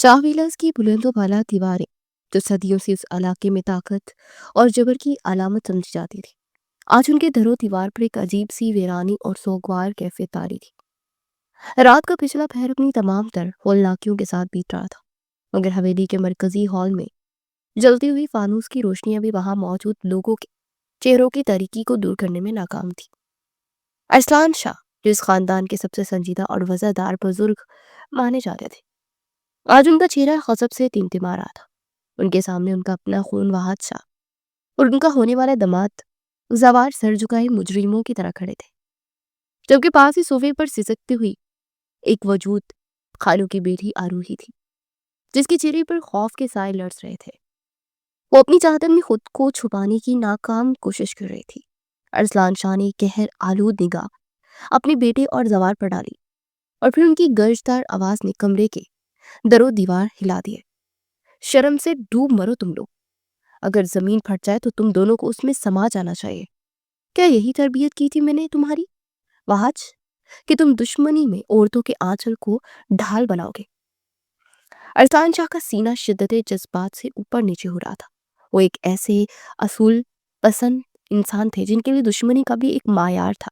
شاہ ویلاس کی بلند و بالا دیواریں جو صدیوں سے اس علاقے میں طاقت اور جبر کی علامت سمجھی جاتی تھی، آج ان کے در و دیوار پر ایک عجیب سی ویرانی اور سوگوار کیفیت طاری تھی۔ رات کا پچھلا پہر اپنی تمام تر ہولناکیوں کے ساتھ بیت رہا تھا، مگر حویلی کے مرکزی ہال میں جلتی ہوئی فانوس کی روشنیاں بھی وہاں موجود لوگوں کے چہروں کی تاریکی کو دور کرنے میں ناکام تھی۔ ارسلان شاہ، جو اس خاندان کے سب سے سنجیدہ اور وفادار بزرگ مانے جاتے تھے، آج ان کا چہرہ غضب سے تمتما رہا تھا۔ ان کے سامنے ان کا اپنا خون وہاد شاہ اور ان کا ہونے والا دماد زوار سر جھکائے مجرموں کی طرح کھڑے تھے، جبکہ پاس ہی صوفے پر سسکتی ہوئی ایک وجود خالو کی بیٹی آروہی تھی، جس کے چہرے پر خوف کے سائے لرز رہے تھے۔ وہ اپنی چادر میں خود کو چھپانے کی ناکام کوشش کر رہی تھی۔ ارسلان شاہ نے قہر آلود نگاہ اپنے بیٹے اور زوار پر ڈالی اور پھر ان کی گرجدار آواز نے کمرے کے در و دیوار ہلا دیے۔ شرم سے ڈوب مرو تم لوگ، اگر زمین پھٹ جائے تو تم دونوں کو اس میں سما جانا چاہیے۔ کیا یہی تربیت کی تھی میں نے تمہاری وہاج، کہ تم دشمنی میں عورتوں کے آنچل کو ڈھال بناؤ گے؟ ارسلان شاہ کا سینہ شدت جذبات سے اوپر نیچے ہو رہا تھا۔ وہ ایک ایسے اصول پسند انسان تھے جن کے لیے دشمنی کا بھی ایک معیار تھا،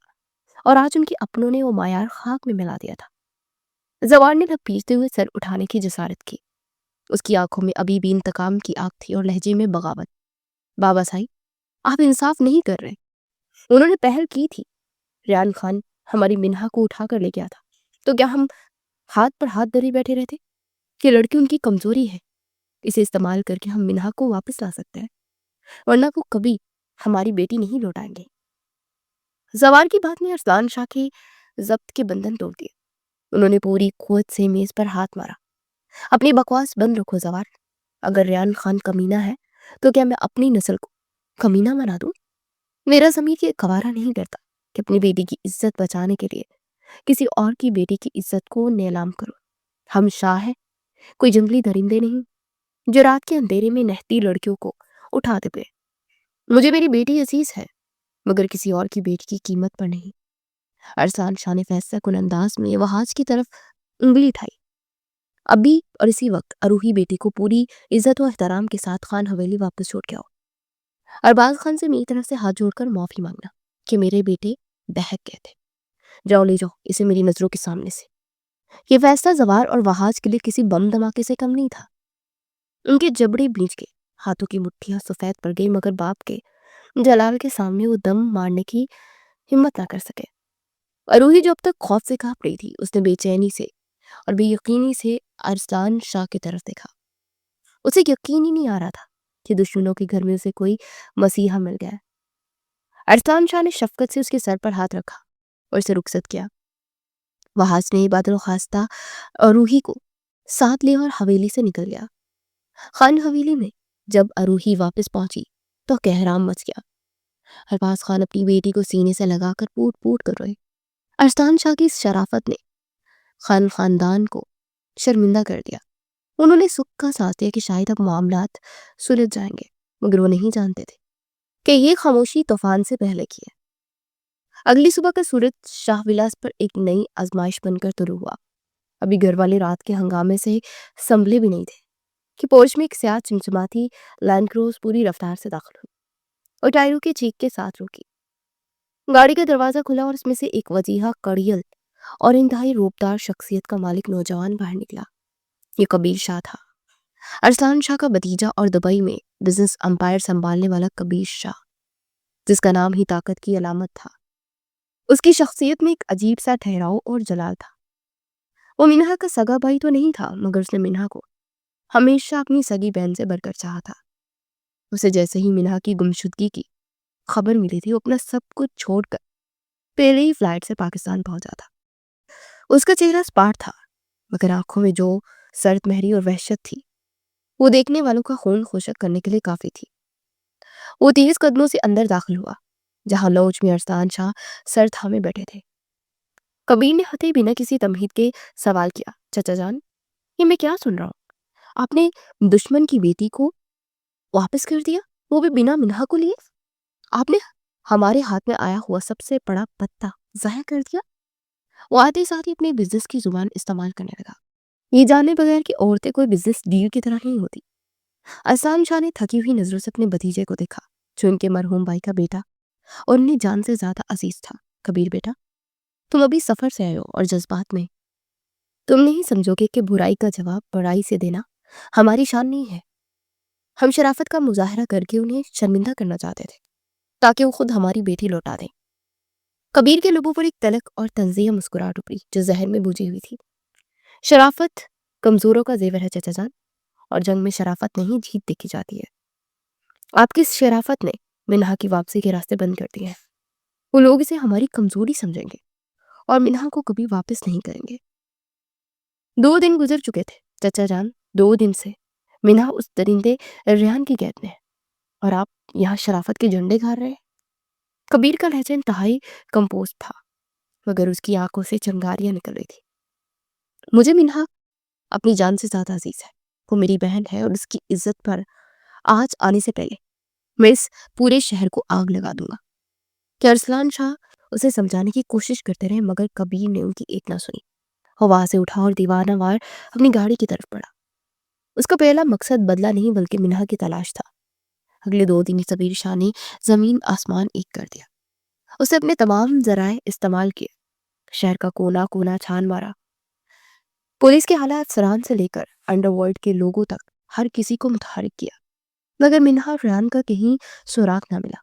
اور آج ان کے اپنوں نے وہ معیار خاک میں ملا دیا تھا۔ زوار نے لب پیچتے ہوئے سر اٹھانے کی جسارت کی۔ اس کی آنکھوں میں ابھی بھی انتقام کی آگ تھی اور لہجے میں بغاوت۔ بابا صاحب، آپ انصاف نہیں کر رہے۔ انہوں نے پہل کی تھی۔ ریان خان ہماری منہا کو اٹھا کر لے گیا تھا، تو کیا ہم ہاتھ پر ہاتھ دھرے بیٹھے رہتے؟ کہ لڑکی ان کی کمزوری ہے، اسے استعمال کر کے ہم منہا کو واپس لا سکتے ہیں، ورنہ وہ کبھی ہماری بیٹی نہیں لوٹائیں گے۔ زوار کی بات نے ارسلان شاہ کے ضبط کے بندھن توڑ دیے۔ انہوں نے پوری قوت سے میز پر ہاتھ مارا۔ اپنی بکواس بند رکھو زوار۔ اگر ریان خان کمینہ ہے تو کیا میں اپنی نسل کو کمینہ بنا دوں؟ میرا ضمیر یہ گوارا نہیں کرتا کہ اپنی بیٹی کی عزت بچانے کے لیے کسی اور کی بیٹی کی عزت کو نیلام کرو۔ ہم شاہ ہیں، کوئی جنگلی درندے نہیں جو رات کے اندھیرے میں نہتی لڑکیوں کو اٹھاتے پھرے۔ مجھے میری بیٹی عزیز ہے، مگر کسی اور کی بیٹی کی قیمت پر نہیں۔ ارسلان شاہ نے فیصلہ کن انداز میں وہاج کی طرف انگلی اٹھائی۔ ابھی اور اسی وقت آروہی بیٹی کو پوری عزت و احترام کے ساتھ خان حویلی واپس چھوڑ کے آؤ۔ ارباز خان سے میری طرف سے ہاتھ جوڑ کر معافی مانگنا کہ میرے بیٹے بہک گئے تھے۔ جاؤ لے جاؤ اسے میری نظروں کے سامنے سے۔ یہ فیصلہ زوار اور وہاج کے لیے کسی بم دھماکے سے کم نہیں تھا۔ ان کے جبڑے بھیج گئے، ہاتھوں کی مٹھیاں سفید پڑ گئی، مگر باپ کے جلال کے سامنے وہ دم مارنے کی ہمت نہ کر سکے۔ آروہی جو اب تک خوف سے کانپ رہی تھی، اس نے بے چینی سے اور بے یقینی سے ارسلان شاہ کی طرف دیکھا۔ اسے یقین ہی نہیں آ رہا تھا کہ دشمنوں کے گھر میں اسے کوئی مسیحا مل گیا ہے۔ ارسلان شاہ نے شفقت سے اس کے سر پر ہاتھ رکھا اور اسے رخصت کیا۔ وہاج نے بادل خواستہ آروہی کو ساتھ لے اور حویلی سے نکل گیا۔ خان حویلی میں جب آروہی واپس پہنچی تو کہرام مچ گیا۔ ارباز خان اپنی بیٹی کو سینے سے لگا کر پوٹ پوٹ کر روئے۔ ارسلان شاہ کی اس شرافت نے خاندان کو شرمندہ کر دیا۔ انہوں نے سکھ کا ساتھ دیا کہ شاید اب معاملات سلجھ جائیں گے، مگر وہ نہیں جانتے تھے کہ یہ خاموشی طوفان سے پہلے کی ہے۔ اگلی صبح کا سورج شاہ ولاس پر ایک نئی آزمائش بن کر طلوع ہوا۔ ابھی گھر والے رات کے ہنگامے سے سنبھلے بھی نہیں تھے کہ پورچ میں ایک سیاہ چمچماتی لینڈ کروز پوری رفتار سے داخل ہوئی اور ٹائروں کے چیخ کے ساتھ رکی۔ گاڑی کا دروازہ کھلا اور اس میں سے ایک وجیہہ کڑیل اور انتہائی روبدار شخصیت کا مالک نوجوان باہر نکلا۔ یہ کبیر شاہ تھا، ارسلان شاہ کا بھتیجا اور دبئی میں بزنس امپائر سنبھالنے والا کبیر شاہ، جس کا نام ہی طاقت کی علامت تھا۔ اس کی شخصیت میں ایک عجیب سا ٹھہراؤ اور جلال تھا۔ وہ منہا کا سگا بھائی تو نہیں تھا، مگر اس نے منہا کو ہمیشہ اپنی سگی بہن سے بڑھ کر چاہا تھا۔ اسے جیسے ہی منہا کی گمشدگی کی خبر ملی تھی، وہ اپنا سب کچھ چھوڑ کر پہلے ہی فلائٹ سے پاکستان پہنچا تھا۔ اس کا چہرہ سپاٹ تھا، مگر آنکھوں میں جو سرد مہری اور وحشت تھی وہ دیکھنے والوں کا خون خشک کرنے کے لیے کافی تھی۔ وہ تیز قدموں سے اندر داخل ہوا، جہاں لوج میں ارسلان شاہ سر تھامے بیٹھے تھے۔ کبیر نے ہتے بنا کسی تمہید کے سوال کیا، چچا جان، یہ میں کیا سن رہا ہوں؟ آپ نے دشمن کی بیٹی کو واپس کر دیا، وہ بھی بنا منہا کو لیے؟ آپ نے ہمارے ہاتھ میں آیا ہوا سب سے بڑا پتہ ضائع کر دیا؟ وہ آتے ساتھ ہی اپنے بزنس کی زبان استعمال کرنے لگا۔ یہ جانے بغیر کہ عورتیں کوئی بزنس ڈیل کی طرح نہیں ہوتی۔ احسان شاہ نے تھکی ہوئی نظروں سے اپنے بھتیجے کو دیکھا جو ان کے مرحوم بھائی کا بیٹا اور انہیں جان سے زیادہ عزیز تھا۔ کبیر بیٹا، تم ابھی سفر سے آئے ہو اور جذبات میں تم نہیں سمجھو گے کہ برائی کا جواب بڑائی سے دینا ہماری شان نہیں ہے۔ ہم شرافت کا مظاہرہ کر کے انہیں شرمندہ کرنا چاہتے تھے تاکہ وہ خود ہماری بیٹی لوٹا دیں۔ کبیر کے لبوں پر ایک تلک اور تنزیہ مسکراہٹ ابھری جو ذہن میں بوجھی ہوئی تھی۔ شرافت کمزوروں کا زیور ہے چچا جان، اور جنگ میں شرافت نہیں جیت دیکھی جاتی ہے۔ آپ کی شرافت نے منہا کی واپسی کے راستے بند کر دیے ہیں۔ وہ لوگ اسے ہماری کمزوری سمجھیں گے اور منہا کو کبھی واپس نہیں کریں گے۔ 2 دن گزر چکے تھے چچا جان، 2 دن سے منہا اس درندے ریحان کی قید میں ہے اور آپ یہاں شرافت کے جھنڈے گاڑ رہے ہیں۔ کبیر کا لہجہ انتہائی کمپوز تھا مگر اس کی آنکھوں سے چنگاریاں نکل رہی تھی۔ مجھے منہا اپنی جان سے زیادہ عزیز ہے، وہ میری بہن ہے اور اس کی عزت پر آج آنے سے پہلے میں اس پورے شہر کو آگ لگا دوں گا۔ کہ ارسلان شاہ اسے سمجھانے کی کوشش کرتے رہے مگر کبیر نے ان کی ایک نہ سنی۔ وہ وہاں سے اٹھا اور دیوانہ وار اپنی گاڑی کی طرف بڑھا۔ اس کا پہلا مقصد بدلہ نہیں بلکہ منہا کی تلاش تھا۔ اگلے 2 دن کبیر شاہ نے زمین آسمان ایک کر دیا۔ اسے اپنے تمام ذرائع استعمال کیے، شہر کا کونا کونا چھان مارا، پولیس کے حالات سران سے لے کر انڈر ورلڈ کے لوگوں تک ہر کسی کو متحرک کیا مگر منہا اور ریحان کا کہیں سراغ نہ ملا۔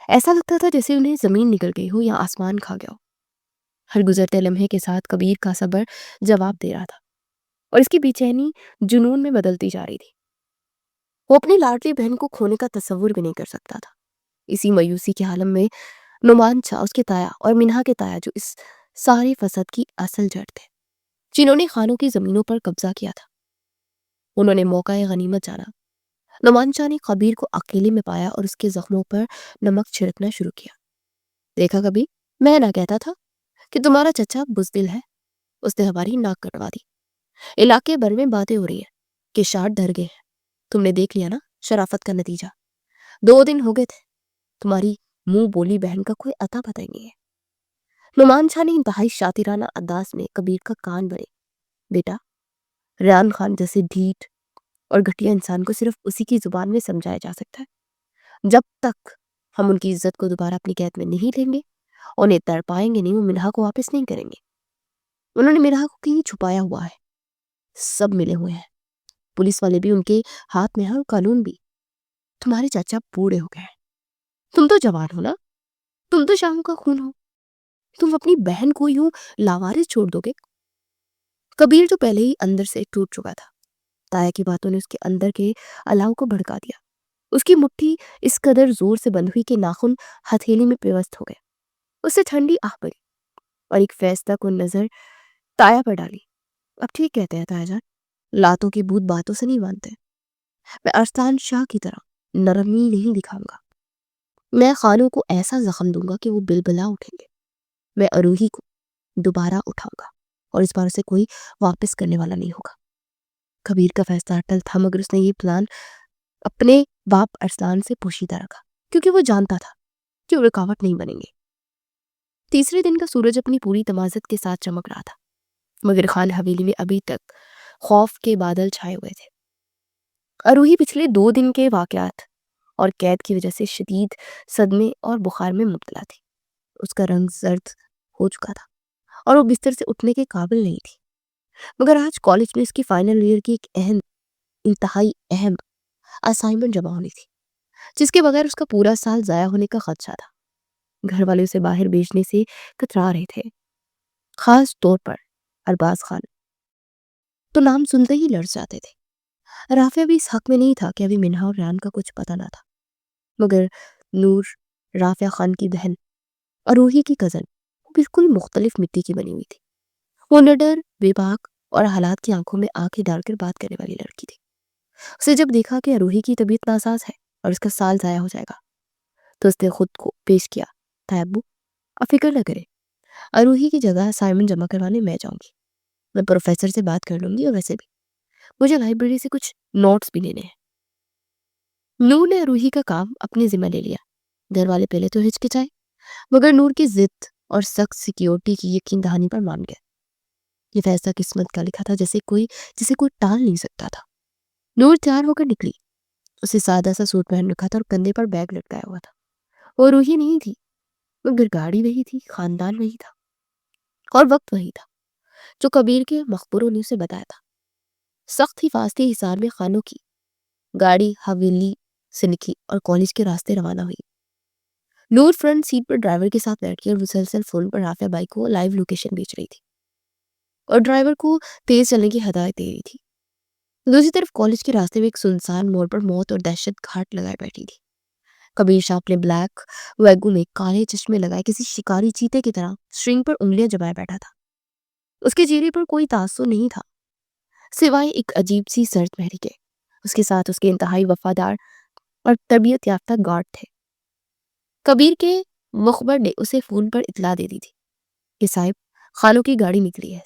ایسا لگتا تھا جیسے انہیں زمین نکل گئی ہو یا آسمان کھا گیا ہو۔ ہر گزرتے لمحے کے ساتھ کبیر کا صبر جواب دے رہا تھا اور اس کی بے چینی جنون میں بدلتی جا رہی تھی۔ وہ اپنی لاڈلی بہن کو کھونے کا تصور بھی نہیں کر سکتا تھا۔ اسی مایوسی کے عالم میں نعمان شاہ، اس کے تایا اور منہا کے تایا جو اس سارے فساد کی اصل جڑ تھے، جنہوں نے خانوں کی زمینوں پر قبضہ کیا تھا، انہوں نے موقع غنیمت جانا۔ نعمان شاہ نے کبیر کو اکیلے میں پایا اور اس کے زخموں پر نمک چھڑکنا شروع کیا۔ دیکھا کبھی، میں نہ کہتا تھا کہ تمہارا چچا بزدل ہے۔ اس نے ہماری ناک کٹوا دی۔ علاقے بھر میں باتیں ہو رہی ہیں کہ شاٹ ڈر گئے ہیں۔ تم نے دیکھ لیا نا شرافت کا نتیجہ۔ 2 دن ہو گئے تھے، تمہاری منہ بولی بہن کا کوئی اتا پتہ ہی نہیں ہے۔ نعمان شاہ نے انتہائی شاطرانہ انداز میں کبیر کا کان بھرے۔ بیٹا، ریحان خان جیسے ڈھیٹ اور گھٹیا انسان کو صرف اسی کی زبان میں سمجھایا جا سکتا ہے۔ جب تک ہم ان کی عزت کو دوبارہ اپنی قید میں نہیں لیں گے، انہیں تڑ پائیں گے نہیں، وہ منہا کو واپس نہیں کریں گے۔ انہوں نے منہا کو کہیں چھپایا ہوا ہے، سب ملے ہوئے ہیں، پولیس والے بھی ان کے ہاتھ میں ہیں اور قانون بھی۔ تمہارے چاچا بوڑھے ہو گئے ہیں، تم تو جوان ہو نا، تم تو شاہوں کا خون ہو، تم اپنی بہن کو یوں لاوارث چھوڑ دو گے؟ کبیر جو پہلے ہی اندر سے ٹوٹ چکا تھا، تایا کی باتوں نے اس کے اندر کے الاؤ کو بھڑکا دیا۔ اس کی مٹھی اس قدر زور سے بند ہوئی کہ ناخن ہتھیلی میں پیوست ہو گئے۔ اسے ٹھنڈی آہ پڑی اور ایک فیصلہ کن نظر تایا پر ڈالی۔ اب ٹھیک کہتے ہیں تایا جان، لاتوں کے بھوت باتوں سے نہیں مانتے۔ میں ارسلان شاہ کی طرح نرمی نہیں دکھاؤں گا۔ میں خانوں کو ایسا زخم دوں گا کہ وہ بلبلا اٹھیں گے۔ میں اروہی کو دوبارہ اٹھاؤں گا اور اس بار اسے کوئی واپس کرنے والا نہیں ہوگا۔ کبیر کا فیصلہ اٹل تھا مگر اس نے یہ پلان اپنے باپ ارسلان سے پوشیدہ رکھا کیونکہ وہ جانتا تھا کہ وہ رکاوٹ نہیں بنیں گے۔ تیسرے دن کا سورج اپنی پوری تمازت کے ساتھ چمک رہا تھا مگر خان حویلی میں ابھی تک خوف کے بادل چھائے ہوئے تھے۔ اروہی پچھلے 2 دن کے واقعات اور قید کی وجہ سے شدید صدمے اور بخار میں مبتلا تھی۔ اس کا رنگ زرد ہو چکا تھا اور وہ بستر سے اٹھنے کے قابل نہیں تھی مگر آج کالج میں اس کی فائنل ایئر کی ایک انتہائی اہم اسائنمنٹ جمع ہونی تھی جس کے بغیر اس کا پورا سال ضائع ہونے کا خدشہ تھا۔ گھر والے اسے باہر بھیجنے سے کترا رہے تھے، خاص طور پر ارباز خان تو نام سنتے ہی لڑ جاتے تھے۔ رافعہ بھی اس حق میں نہیں تھا کہ ابھی منہا اور ریحان کا کچھ پتہ نہ تھا مگر نور، رافعہ خان کی بہن، اروہی کی کزن، وہ بالکل مختلف مٹی کی بنی ہوئی تھی۔ وہ نڈر، بے باک اور حالات کی آنکھوں میں آنکھیں ڈال کر بات کرنے والی لڑکی تھی۔ اسے جب دیکھا کہ اروہی کی طبیعت ناساز ہے اور اس کا سال ضائع ہو جائے گا تو اس نے خود کو پیش کیا، تھا ابو آپ فکر نہ کریں، اروہی کی جگہ اسائنمنٹ جمع کروانے میں جاؤں گی، میں پروفیسر سے بات کر لوں گی اور ویسے بھی مجھے لائبریری سے کچھ نوٹس بھی لینے ہیں۔ نور نے اروہی کا کام اپنے ذمہ لے لیا۔ گھر والے پہلے تو ہچکچائے مگر نور کی ضد اور سخت سیکیورٹی کی یقین دہانی پر مان گئے۔ یہ فیصلہ قسمت کا لکھا تھا، جسے کوئی ٹال نہیں سکتا تھا۔ نور تیار ہو کر نکلی۔ اسے سادہ سا سوٹ پہن رکھا تھا اور کندھے پر بیگ لٹکایا ہوا تھا۔ وہ روحی نہیں تھی، مگر گاڑی وہی تھی، خاندان وہی تھا، اور وقت وہی تھا جو کبیر کے مخبروں نے اسے بتایا تھا۔ سخت حفاظتی حصار میں خانوں کی گاڑی حویلی سے نکلی اور کالج کے راستے روانہ ہوئی۔ نور فرنٹ سیٹ پر ڈرائیور کے ساتھ بیٹھ کر مسلسل فون پر رافعہ بائی کو لائیو لوکیشن بھیج رہی تھی اور ڈرائیور کو تیز چلنے کی ہدایت دے رہی تھی۔ دوسری طرف کالج کے راستے میں ایک سنسان موڑ پر موت اور دہشت گھاٹ لگائے بیٹھی تھی۔ کبیر شاہ اپنے بلیک ویگو میں کالے چشمے لگائے کسی شکاری چیتے کی طرح اسٹرنگ پر انگلیاں جمائے بیٹھا تھا۔ اس کے چہرے پر کوئی تاثر نہیں تھا سوائے ایک عجیب سی سرد مہری کے۔ اس کے ساتھ اس کے انتہائی وفادار اور تربیت یافتہ گارڈ تھے۔ کبیر کے مخبر نے اسے فون پر اطلاع دے دی تھی کہ صاحب خانوں کی گاڑی نکلی ہے،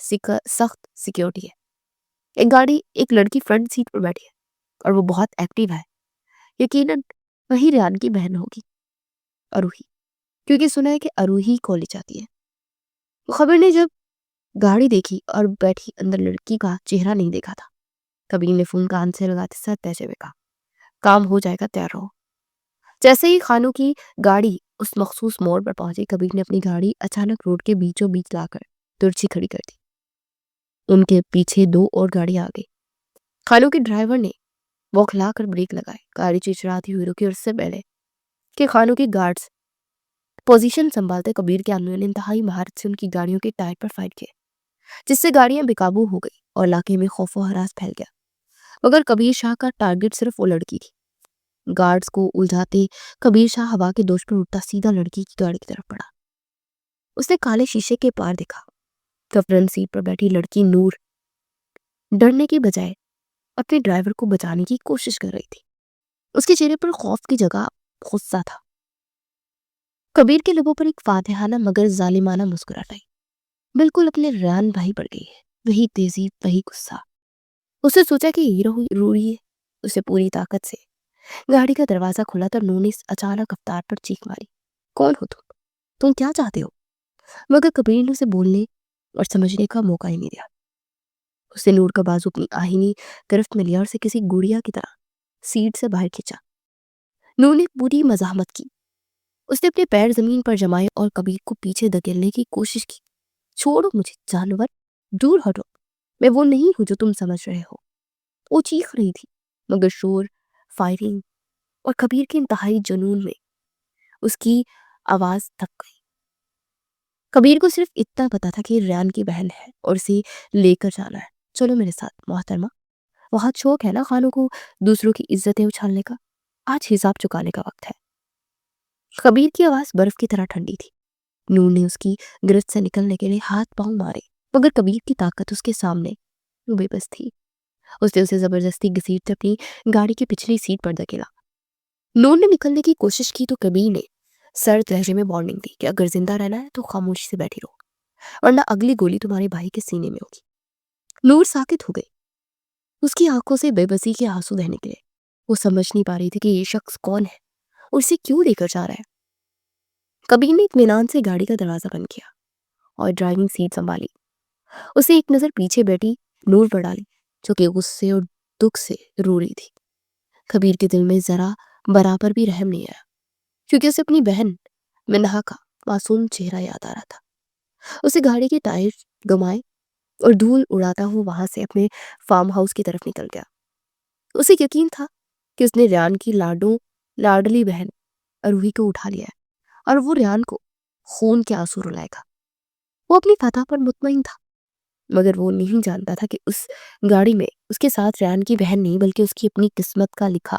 سخت سیکیورٹی ہے۔ ایک لڑکی فرنٹ سیٹ پر بیٹھی ہے اور وہ بہت ایکٹیو ہے، یقیناً وہی ریان کی بہن ہوگی، اروہی، کیونکہ سنا ہے کہ اروہی کالج آتی ہے۔ خبر نے جب گاڑی دیکھی اور بیٹھی اندر لڑکی کا چہرہ نہیں دیکھا تھا۔ کبیر نے فون کان سے لگاتے ساتھ تیزے میں کہا، کام ہو جائے گا، تیار رہو۔ جیسے ہی خانوں کی گاڑی اس مخصوص موڑ پر پہنچی، کبیر نے اپنی گاڑی اچانک روڈ کے بیچوں بیچ لا کر ترچھی کھڑی کر دی۔ ان کے پیچھے دو اور گاڑی آ گئی۔ خانوں کے ڈرائیور نے بوکھلا کر بریک لگائے۔ گاڑی چرچراتی ہوئی رکی اور اس سے پہلے کہ خانوں کے گارڈز پوزیشن سنبھالتے، کبیر کے آدمیوں نے انتہائی مہارت سے ان کی گاڑیوں کے ٹائر پر فائر کیے، جس سے گاڑیاں بے قابو ہو گئی اور علاقے میں خوف و ہراس پھیل گیا۔ مگر کبیر شاہ کا ٹارگٹ صرف وہ لڑکی تھی۔ گارڈز کو الجھاتے کبیر شاہ ہوا کے دوش پر اٹھتا سیدھا لڑکی کی گاڑی کی طرف بڑھا۔ اس نے کالے شیشے کے پار دیکھا تو فرنٹ سیٹ پر بیٹھی لڑکی نور ڈرنے کی بجائے اپنے ڈرائیور کو بچانے کی کوشش کر رہی تھی۔ اس کے چہرے پر خوف کی جگہ غصہ تھا۔ کبیر کے لبوں پر ایک فاتحانہ مگر ظالمانہ مسکراہٹ آئی۔ بالکل اپنے ریان بھائی پڑ گئی ہے، وہی تیزی، وہی غصہ۔ اس نے سوچا کہ یہ روری ہے۔ اسے پوری طاقت سے گاڑی کا دروازہ کھلا تو نور نے اچانک رفتار پر چیخ ماری، کون ہو تم کیا چاہتے ہو؟ مگر کبیر نے اسے بولنے اور سمجھنے کا موقع ہی نہیں دیا۔ اس نے نور کا بازو اپنی آہینی گرفت میں لیا اور اسے کسی گڑیا کی طرح سیٹ سے باہر کھینچا۔ نور نے پوری مزاحمت کی۔ اس نے اپنے پیر زمین پر جمائے اور کبیر کو پیچھے دھکیلنے کی کوشش کی۔ چھوڑو مجھے جانور، دور ہٹو، میں وہ نہیں ہوں جو تم سمجھ رہے ہو۔ وہ چیخ رہی تھی، مگر شور، فائرنگ اور کبیر کے انتہائی جنون میں اس کی آواز تھک گئی۔ کبیر کو صرف اتنا پتا تھا کہ ریان کی بہن ہے اور اسے لے کر جانا ہے۔ چلو میرے ساتھ محترمہ، بہت شوق ہے نا خانوں کو دوسروں کی عزتیں اچھالنے کا، آج حساب چکانے کا وقت ہے۔ کبیر کی آواز برف کی طرح ٹھنڈی تھی۔ نور نے اس کی گرفت سے نکلنے کے لیے ہاتھ پاؤں مارے، مگر کبیر کی طاقت اس کے سامنے بے بس تھی۔ اس نے اسے زبردستی گھسیٹتے اپنی گاڑی کی پچھلی سیٹ پر دھکیلا۔ نور نے نکلنے کی کوشش کی تو کبیر نے سرد لہجے میں وارننگ دی کہ اگر زندہ رہنا ہے تو خاموشی سے بیٹھی رہو، ورنہ اگلی گولی تمہارے بھائی کے سینے میں ہوگی۔ نور ساکت ہو گئی۔ اس کی آنکھوں سے بے بسی کے آنسو بہنے نکلے۔ وہ سمجھ نہیں پا رہی تھی کہ یہ شخص کون ہے اور اسے کیوں لے کر جا رہا ہے۔ کبیر نے اطمینان سے گاڑی کا دروازہ بند کیا اور ڈرائیونگ سیٹ سنبھالی۔ اسے ایک نظر پیچھے بیٹھی نور پر ڈالی جو کہ غصے اور دکھ سے رو رہی تھی۔ کبیر کے دل میں ذرا برابر بھی رحم نہیں آیا، کیونکہ اسے اپنی بہن منہا کا معصوم چہرہ یاد آ رہا تھا۔ اسے گاڑی کے ٹائر گمائے اور دھول اڑاتا ہوا وہاں سے اپنے فارم ہاؤس کی طرف نکل گیا۔ اسے یقین تھا کہ اس نے ریان کی لاڈلی بہن اروہی کو اٹھا لیا ہے اور وہ ریان کو خون کے آنسو رلائے گا۔ وہ اپنی فتح پر مطمئن تھا، مگر وہ نہیں جانتا تھا کہ اس گاڑی میں اس کے ساتھ ریان کی بہن نہیں بلکہ اس کی اپنی قسمت کا لکھا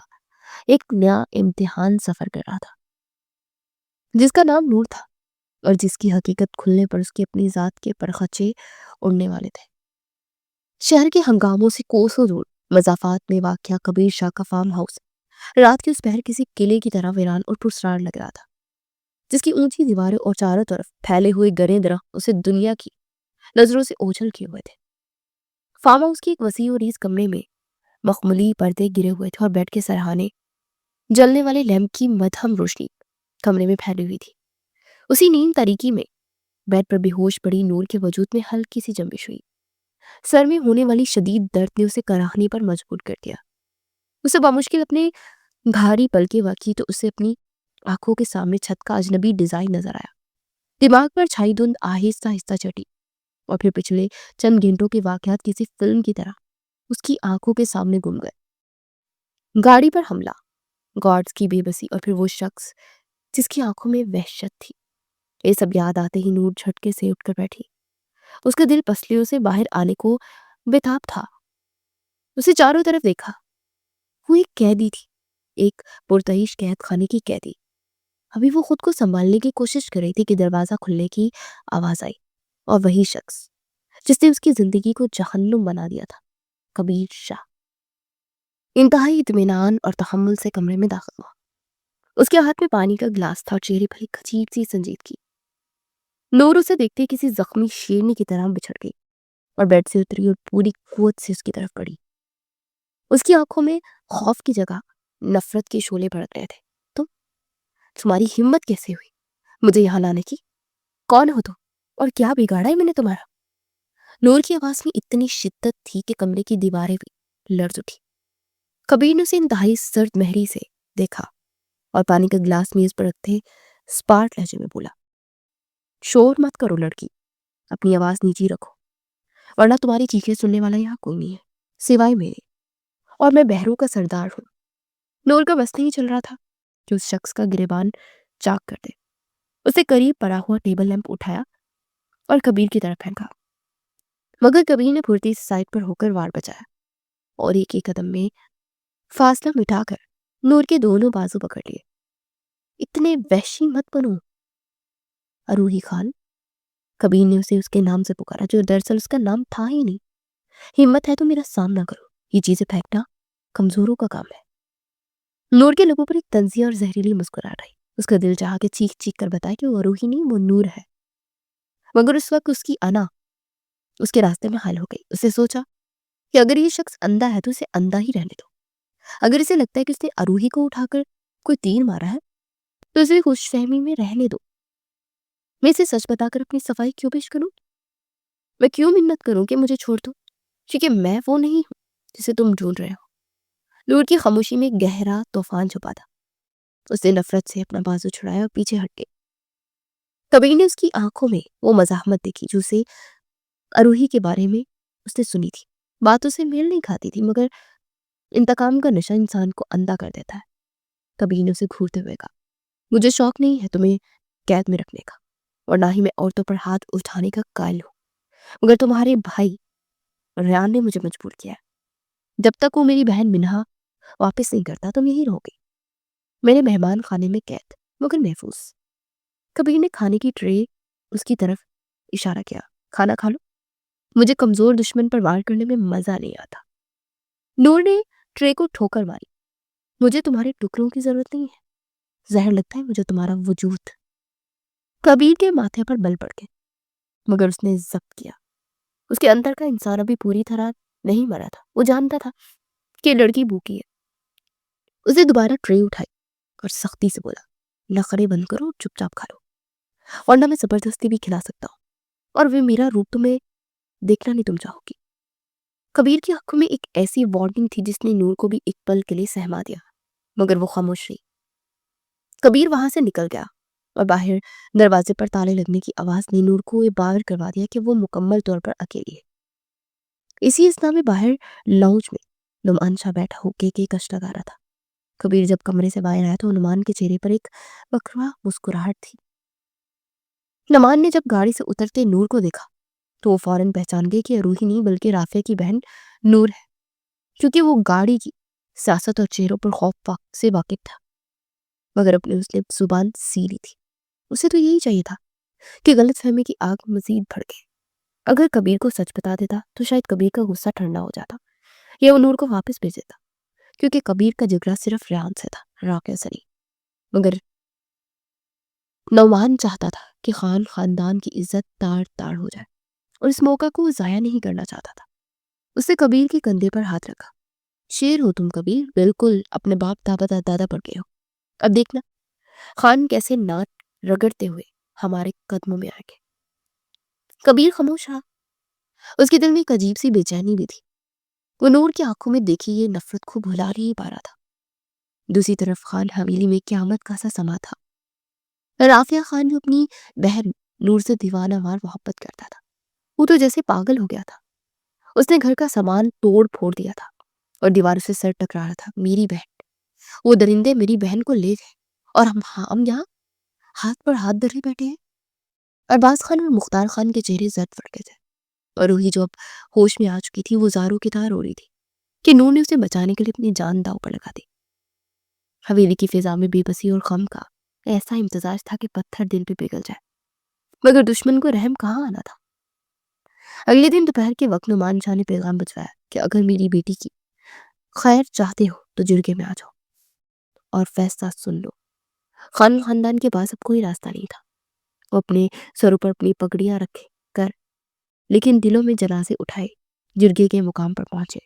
ایک نیا امتحان سفر کر رہا تھا، جس کا نام نور تھا اور جس کی حقیقت کھلنے پر اس کی اپنی ذات کے پرخچے اڑنے والے تھے۔ شہر کے ہنگاموں سے کوسوں دور مضافات میں واقع کبیر شاہ کا فارم ہاؤس رات کے اس پہر کسی قلعے کی طرح ویران اور پرسرار لگ رہا تھا، جس کی اونچی دیواریں اور چاروں طرف پھیلے ہوئے گرے درخت اسے دنیا کی نظروں سے اوجھل کیے ہوئے تھے۔ فارم ہاؤس کی ایک وسیع اور ریز کمرے میں مخملی پردے گرے ہوئے تھے اور بیڈ کے سرہانے جلنے والے لیمپ کی مدھم روشنی کمرے میں پھیلی ہوئی تھی۔ اسی نیم تاریکی میں بیڈ پر بے ہوش پڑی نور کے وجود میں ہلکی سی جنبش ہوئی۔ سر میں ہونے والی شدید درد نے اسے کراہنے پر مجبور کر دیا. اسے بامشکل اپنے گھاری پلکیں واقعی تو اسے اپنی آنکھوں کے سامنے چھت کا اجنبی ڈیزائن نظر آیا. دماغ پر چھائی دھند آہستہ آہستہ چڑھی اور پھر پچھلے چند گھنٹوں کے واقعات کسی فلم کی طرح اس کی آنکھوں کے سامنے گم گئے. گاڑی پر حملہ، گارڈز کی بے بسی اور پھر وہ شخص جس کی آنکھوں میں وحشت تھی. یہ سب یاد آتے ہی نور جھٹکے سے اٹھ کر بیٹھی. اس کا دل پسلیوں سے باہر آنے کو بےتاب تھا. اسے چاروں طرف دیکھا. وہ ایک قیدی تھی، ایک پرتعیش قید خانے کی قیدی. ابھی وہ خود کو سنبھالنے کی کوشش کر رہی تھی کہ دروازہ کھلنے کی آواز آئی اور وہی شخص جس نے اس کی زندگی کو جہنم بنا دیا تھا، کبیر شاہ، انتہائی اطمینان اور تحمل سے کمرے میں داخل ہوا. اس کے ہاتھ میں پانی کا گلاس تھا اور چہرے پر ایک عجیب سی سنجیدگی. نور اسے دیکھتے کسی زخمی شیرنی کی طرح بچھڑ گئی اور بیڈ سے اتری اور پوری قوت سے اس کی طرف بڑھی. اس کی آنکھوں میں خوف کی جگہ نفرت کے شعلے بھڑک رہے تھے. تمہاری ہمت کیسے ہوئی مجھے یہاں لانے کی؟ کون ہو تم اور کیا بگاڑا ہے میں نے تمہارا؟ نور کی آواز میں اتنی شدت تھی کہ کمرے کی دیواریں بھی لرز اٹھی. کبیر نے اسے انتہائی سرد مہری سے دیکھا اور پانی کا گلاس میز پر رکھتے سپارٹ لہجے میں بولا، شور مت کرو لڑکی، اپنی آواز نیچی رکھو، ورنہ تمہاری چیخیں سننے والا یہاں کوئی نہیں ہے سوائے میرے، اور میں بہروں کا سردار ہوں. نور کا بس نہیں چل رہا تھا کہ اس شخص کا گریبان چاک کر دے. اسے قریب پڑا ہوا ٹیبل لیمپ اٹھایا اور کبیر کی طرف پھینکا، مگر کبیر نے پھرتی سے سائڈ پر ہو کر وار بچایا اور ایک ایک قدم میں فاصلہ مٹا کر نور کے دونوں بازو پکڑ لیے. اتنے وحشی مت بنو اروہی خان. کبیر نے اسے اس کے نام سے پکارا جو دراصل اس کا نام تھا ہی نہیں. ہمت ہے تو میرا سامنا کرو، یہ چیزیں پھینکنا کمزوروں کا کام ہے. نور کے لبوں پر ایک طنزیہ اور زہریلی مسکراہٹ آئی. اس کا دل چاہا کہ چیخ چیخ کر بتائے کہ وہ اروہی نہیں، وہ نور ہے، مگر اس وقت اس کی انا اس کے راستے میں حل ہو گئی. اسے سوچا کہ اگر یہ شخص اندھا ہے تو اسے اندھا ہی رہنے دو. اگر اسے لگتا ہے کہ اس نے اروہی کو اٹھا کر کوئی تیر مارا ہے تو اسے خوش فہمی میں رہنے دو. میں اسے سچ بتا کر اپنی صفائی کیوں پیش کروں؟ میں کیوں منت کروں کہ مجھے چھوڑ دو؟ کیونکہ میں وہ نہیں ہوں جسے تم ڈھونڈ رہے ہو. نور کی خاموشی میں گہرا طوفان چھپا تھا. اس نے نفرت سے اپنا بازو چھڑایا اور پیچھے ہٹ گئی. کبیر نے اس کی آنکھوں میں وہ مزاحمت دیکھی جو اسے اروہی کے بارے میں اس نے سنی تھی. باتوں سے میل نہیں کھاتی تھی، مگر انتقام کا نشہ انسان کو اندھا کر دیتا ہے. کبیر نے اسے گھورتے ہوئے کہا، مجھے شوق نہیں ہے تمہیں قید میں رکھنے کا، اور نہ ہی میں عورتوں پر ہاتھ اٹھانے کا قائل ہوں، مگر تمہارے بھائی ریان نے مجھے مجبور کیا ہے. جب تک وہ میری بہن منہا واپس نہیں کرتا تم یہی رہو گی. میرے مہمان خانے میں قید مگر محفوظ. کبیر نے کھانے کی ٹرے اس کی طرف اشارہ کیا، کھانا کھا لو، مجھے کمزور دشمن پر وار کرنے میں مزہ نہیں آتا. نور نے ٹرے کو ٹھوکر ماری، مجھے تمہارے ٹکڑوں کی ضرورت نہیں ہے، زہر لگتا ہے مجھے تمہارا وجود. کبیر کے ماتھے پر بل پڑ گئے، مگر اس نے ضبط کیا. اس کے اندر کا انسان ابھی پوری طرح نہیں مرا تھا. وہ جانتا تھا کہ لڑکی بھوکی ہے. اسے دوبارہ ٹرے اٹھائی اور سختی سے بولا، نخرے بند کرو اور چپ چاپ کھا لو، ورنہ میں زبردستی بھی کھلا سکتا ہوں، اور وہ میرا روپ تمہیں دیکھنا نہیں تم چاہو گی. کبیر کی آنکھوں میں ایک ایسی وارننگ تھی جس نے نور کو بھی ایک پل کے لیے سہما دیا، مگر وہ خاموش رہی. کبیر وہاں سے نکل گیا اور باہر دروازے پر تالے لگنے کی آواز نے نور کو یہ باور کروا دیا کہ وہ مکمل طور پر اکیلی ہے. اسی اثنا میں باہر لاؤنج میں نعمان شاہ بیٹھا ہو کے کشتا گا رہا تھا. کبیر جب کمرے سے باہر آیا تو نعمان کے چہرے پر ایک بکھرا مسکراہٹ تھی. نعمان نے جب گاڑی سے اترتے نور کو دیکھا تو وہ فوراً پہچان گئے کہ اروہی نہیں بلکہ رافعہ کی بہن نور ہے، کیونکہ وہ گاڑی کی سیاست اور چہروں پر خوف سے واقف تھا، مگر اپنے اس نے زبان سی لی تھی. اسے تو یہی چاہیے تھا کہ غلط فہمی کی آگ مزید بھڑکے. اگر کبیر کو سچ بتا دیتا تو شاید کبیر کا غصہ ٹھنڈا ہو جاتا یا وہ نور کو واپس بھیج دیتا، کیونکہ کبیر کا جگرا صرف ریان سے تھا، راقیہ سے نہیں. مگر نعمان چاہتا تھا کہ خاندان کی عزت تار تار ہو جائے، اور اس موقع کو وہ ضائع نہیں کرنا چاہتا تھا. اس نے کبیر کے کندھے پر ہاتھ رکھا. شیر ہو تم کبیر، بالکل اپنے باپ دادا پر گئے ہو. اب دیکھنا خان کیسے ناک رگڑتے ہوئے ہمارے قدموں میں آئے گے. کبیر خاموش رہا. اس کے دل میں ایک عجیب سی بے چینی بھی تھی۔ وہ نور کی آنکھوں میں دیکھی یہ نفرت کو بھلا نہیں پا رہا تھا۔ دوسری طرف خان حویلی میں قیامت کا سا سما تھا۔ رافعہ خان جو اپنی بہن نور سے دیوانہ وار محبت کرتا تھا، وہ تو جیسے پاگل ہو گیا تھا۔ اس نے گھر کا سامان توڑ پھوڑ دیا تھا اور دیواروں سے سر ٹکرا رہا تھا۔ میری بہن، وہ درندے میری بہن کو لے گئے اور ہم یہاں ہاتھ پر ہاتھ دھرے بیٹھے ہیں۔ ارباز خان اور مختار خان کے چہرے زرد پڑ گئے تھے، اور روحی جو اب ہوش میں آ چکی تھی وہ زاروں کی طرح رو رہی تھی کہ نور نے اسے بچانے کے لیے اپنی جان داؤ پر لگا دی۔ حویلی کی فضا میں بے بسی اور غم کا ایسا امتزاج تھا کہ پتھر دل پہ پگھل جائے، مگر دشمن کو رحم کہاں آنا تھا۔ اگلے دن دوپہر کے وقت نعمان شاہ نے پیغام بھجوایا کہ اگر میری بیٹی کی خیر چاہتے ہو تو جرگے میں آ جاؤ اور فیصلہ سن لو۔ خاندان کے پاس اب کوئی راستہ نہیں تھا۔ وہ اپنے سروں پر اپنی پگڑیاں رکھے کر لیکن دلوں میں جنازے اٹھائے جرگے کے مقام پر پہنچے۔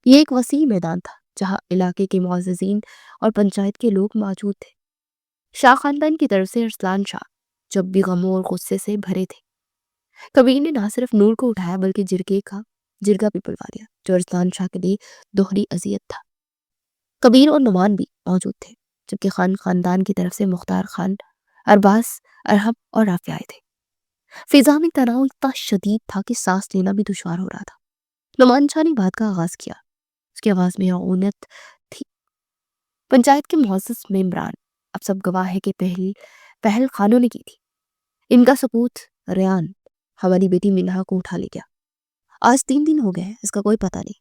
یہ ایک وسیع میدان تھا جہاں علاقے کے معززین اور پنچایت کے لوگ موجود تھے۔ شاہ خاندان کی طرف سے ارسلان شاہ جب بھی غموں اور غصے سے بھرے تھے، کبیر نے نہ صرف نور کو اٹھایا بلکہ جرگہ بھی بلوا دیا، جو ارسلان شاہ کے لیے دوہری اذیت تھا۔ کبیر اور نعمان بھی موجود تھے، جبکہ خاندان کی طرف سے مختار خان، ارباز، ارحم اور رافع آئے تھے۔ فضا میں تناؤ اتنا شدید تھا کہ سانس لینا بھی دشوار ہو رہا تھا۔ نعمان شاہ نے بات کا آغاز کیا۔ اس کی آواز میں اونت تھی۔ پنچایت کے معزز ممبران، اب سب گواہ ہے کہ پہل خانوں نے کی تھی۔ ان کا ثبوت ریان ہماری بیٹی منہا کو اٹھا لے گیا۔ آج 3 دن ہو گئے ہیں، اس کا کوئی پتہ نہیں۔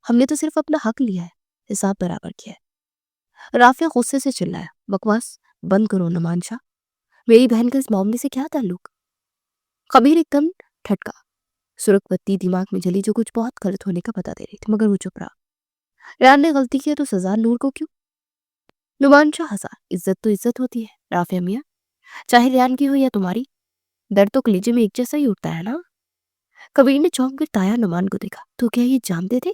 ہم نے تو صرف اپنا حق لیا ہے، حساب برابر کیا ہے۔ رافعہ غصے سے چلایا، بکواس بند کرو نعمان شاہ، میری بہن کا اس معاملے سے کیا تعلق؟ کبیر ایک دم ٹھٹکا، سرخ بتی دماغ میں جلی جو کچھ بہت غلط ہونے کا پتہ دے رہی تھی، مگر وہ چپ رہا۔ ریان نے غلطی کیا تو سزا نور کو کیوں؟ نعمان شاہ ہنسا، عزت تو عزت ہوتی ہے رافعہ میاں، چاہے ریان کی ہو یا تمہاری، درد تو کلیجے میں ایک جیسا ہی اٹھتا ہے نا۔ کبیر نے چونک کر تایا نعمان کو دیکھا، تو کیا یہ جانتے تھے؟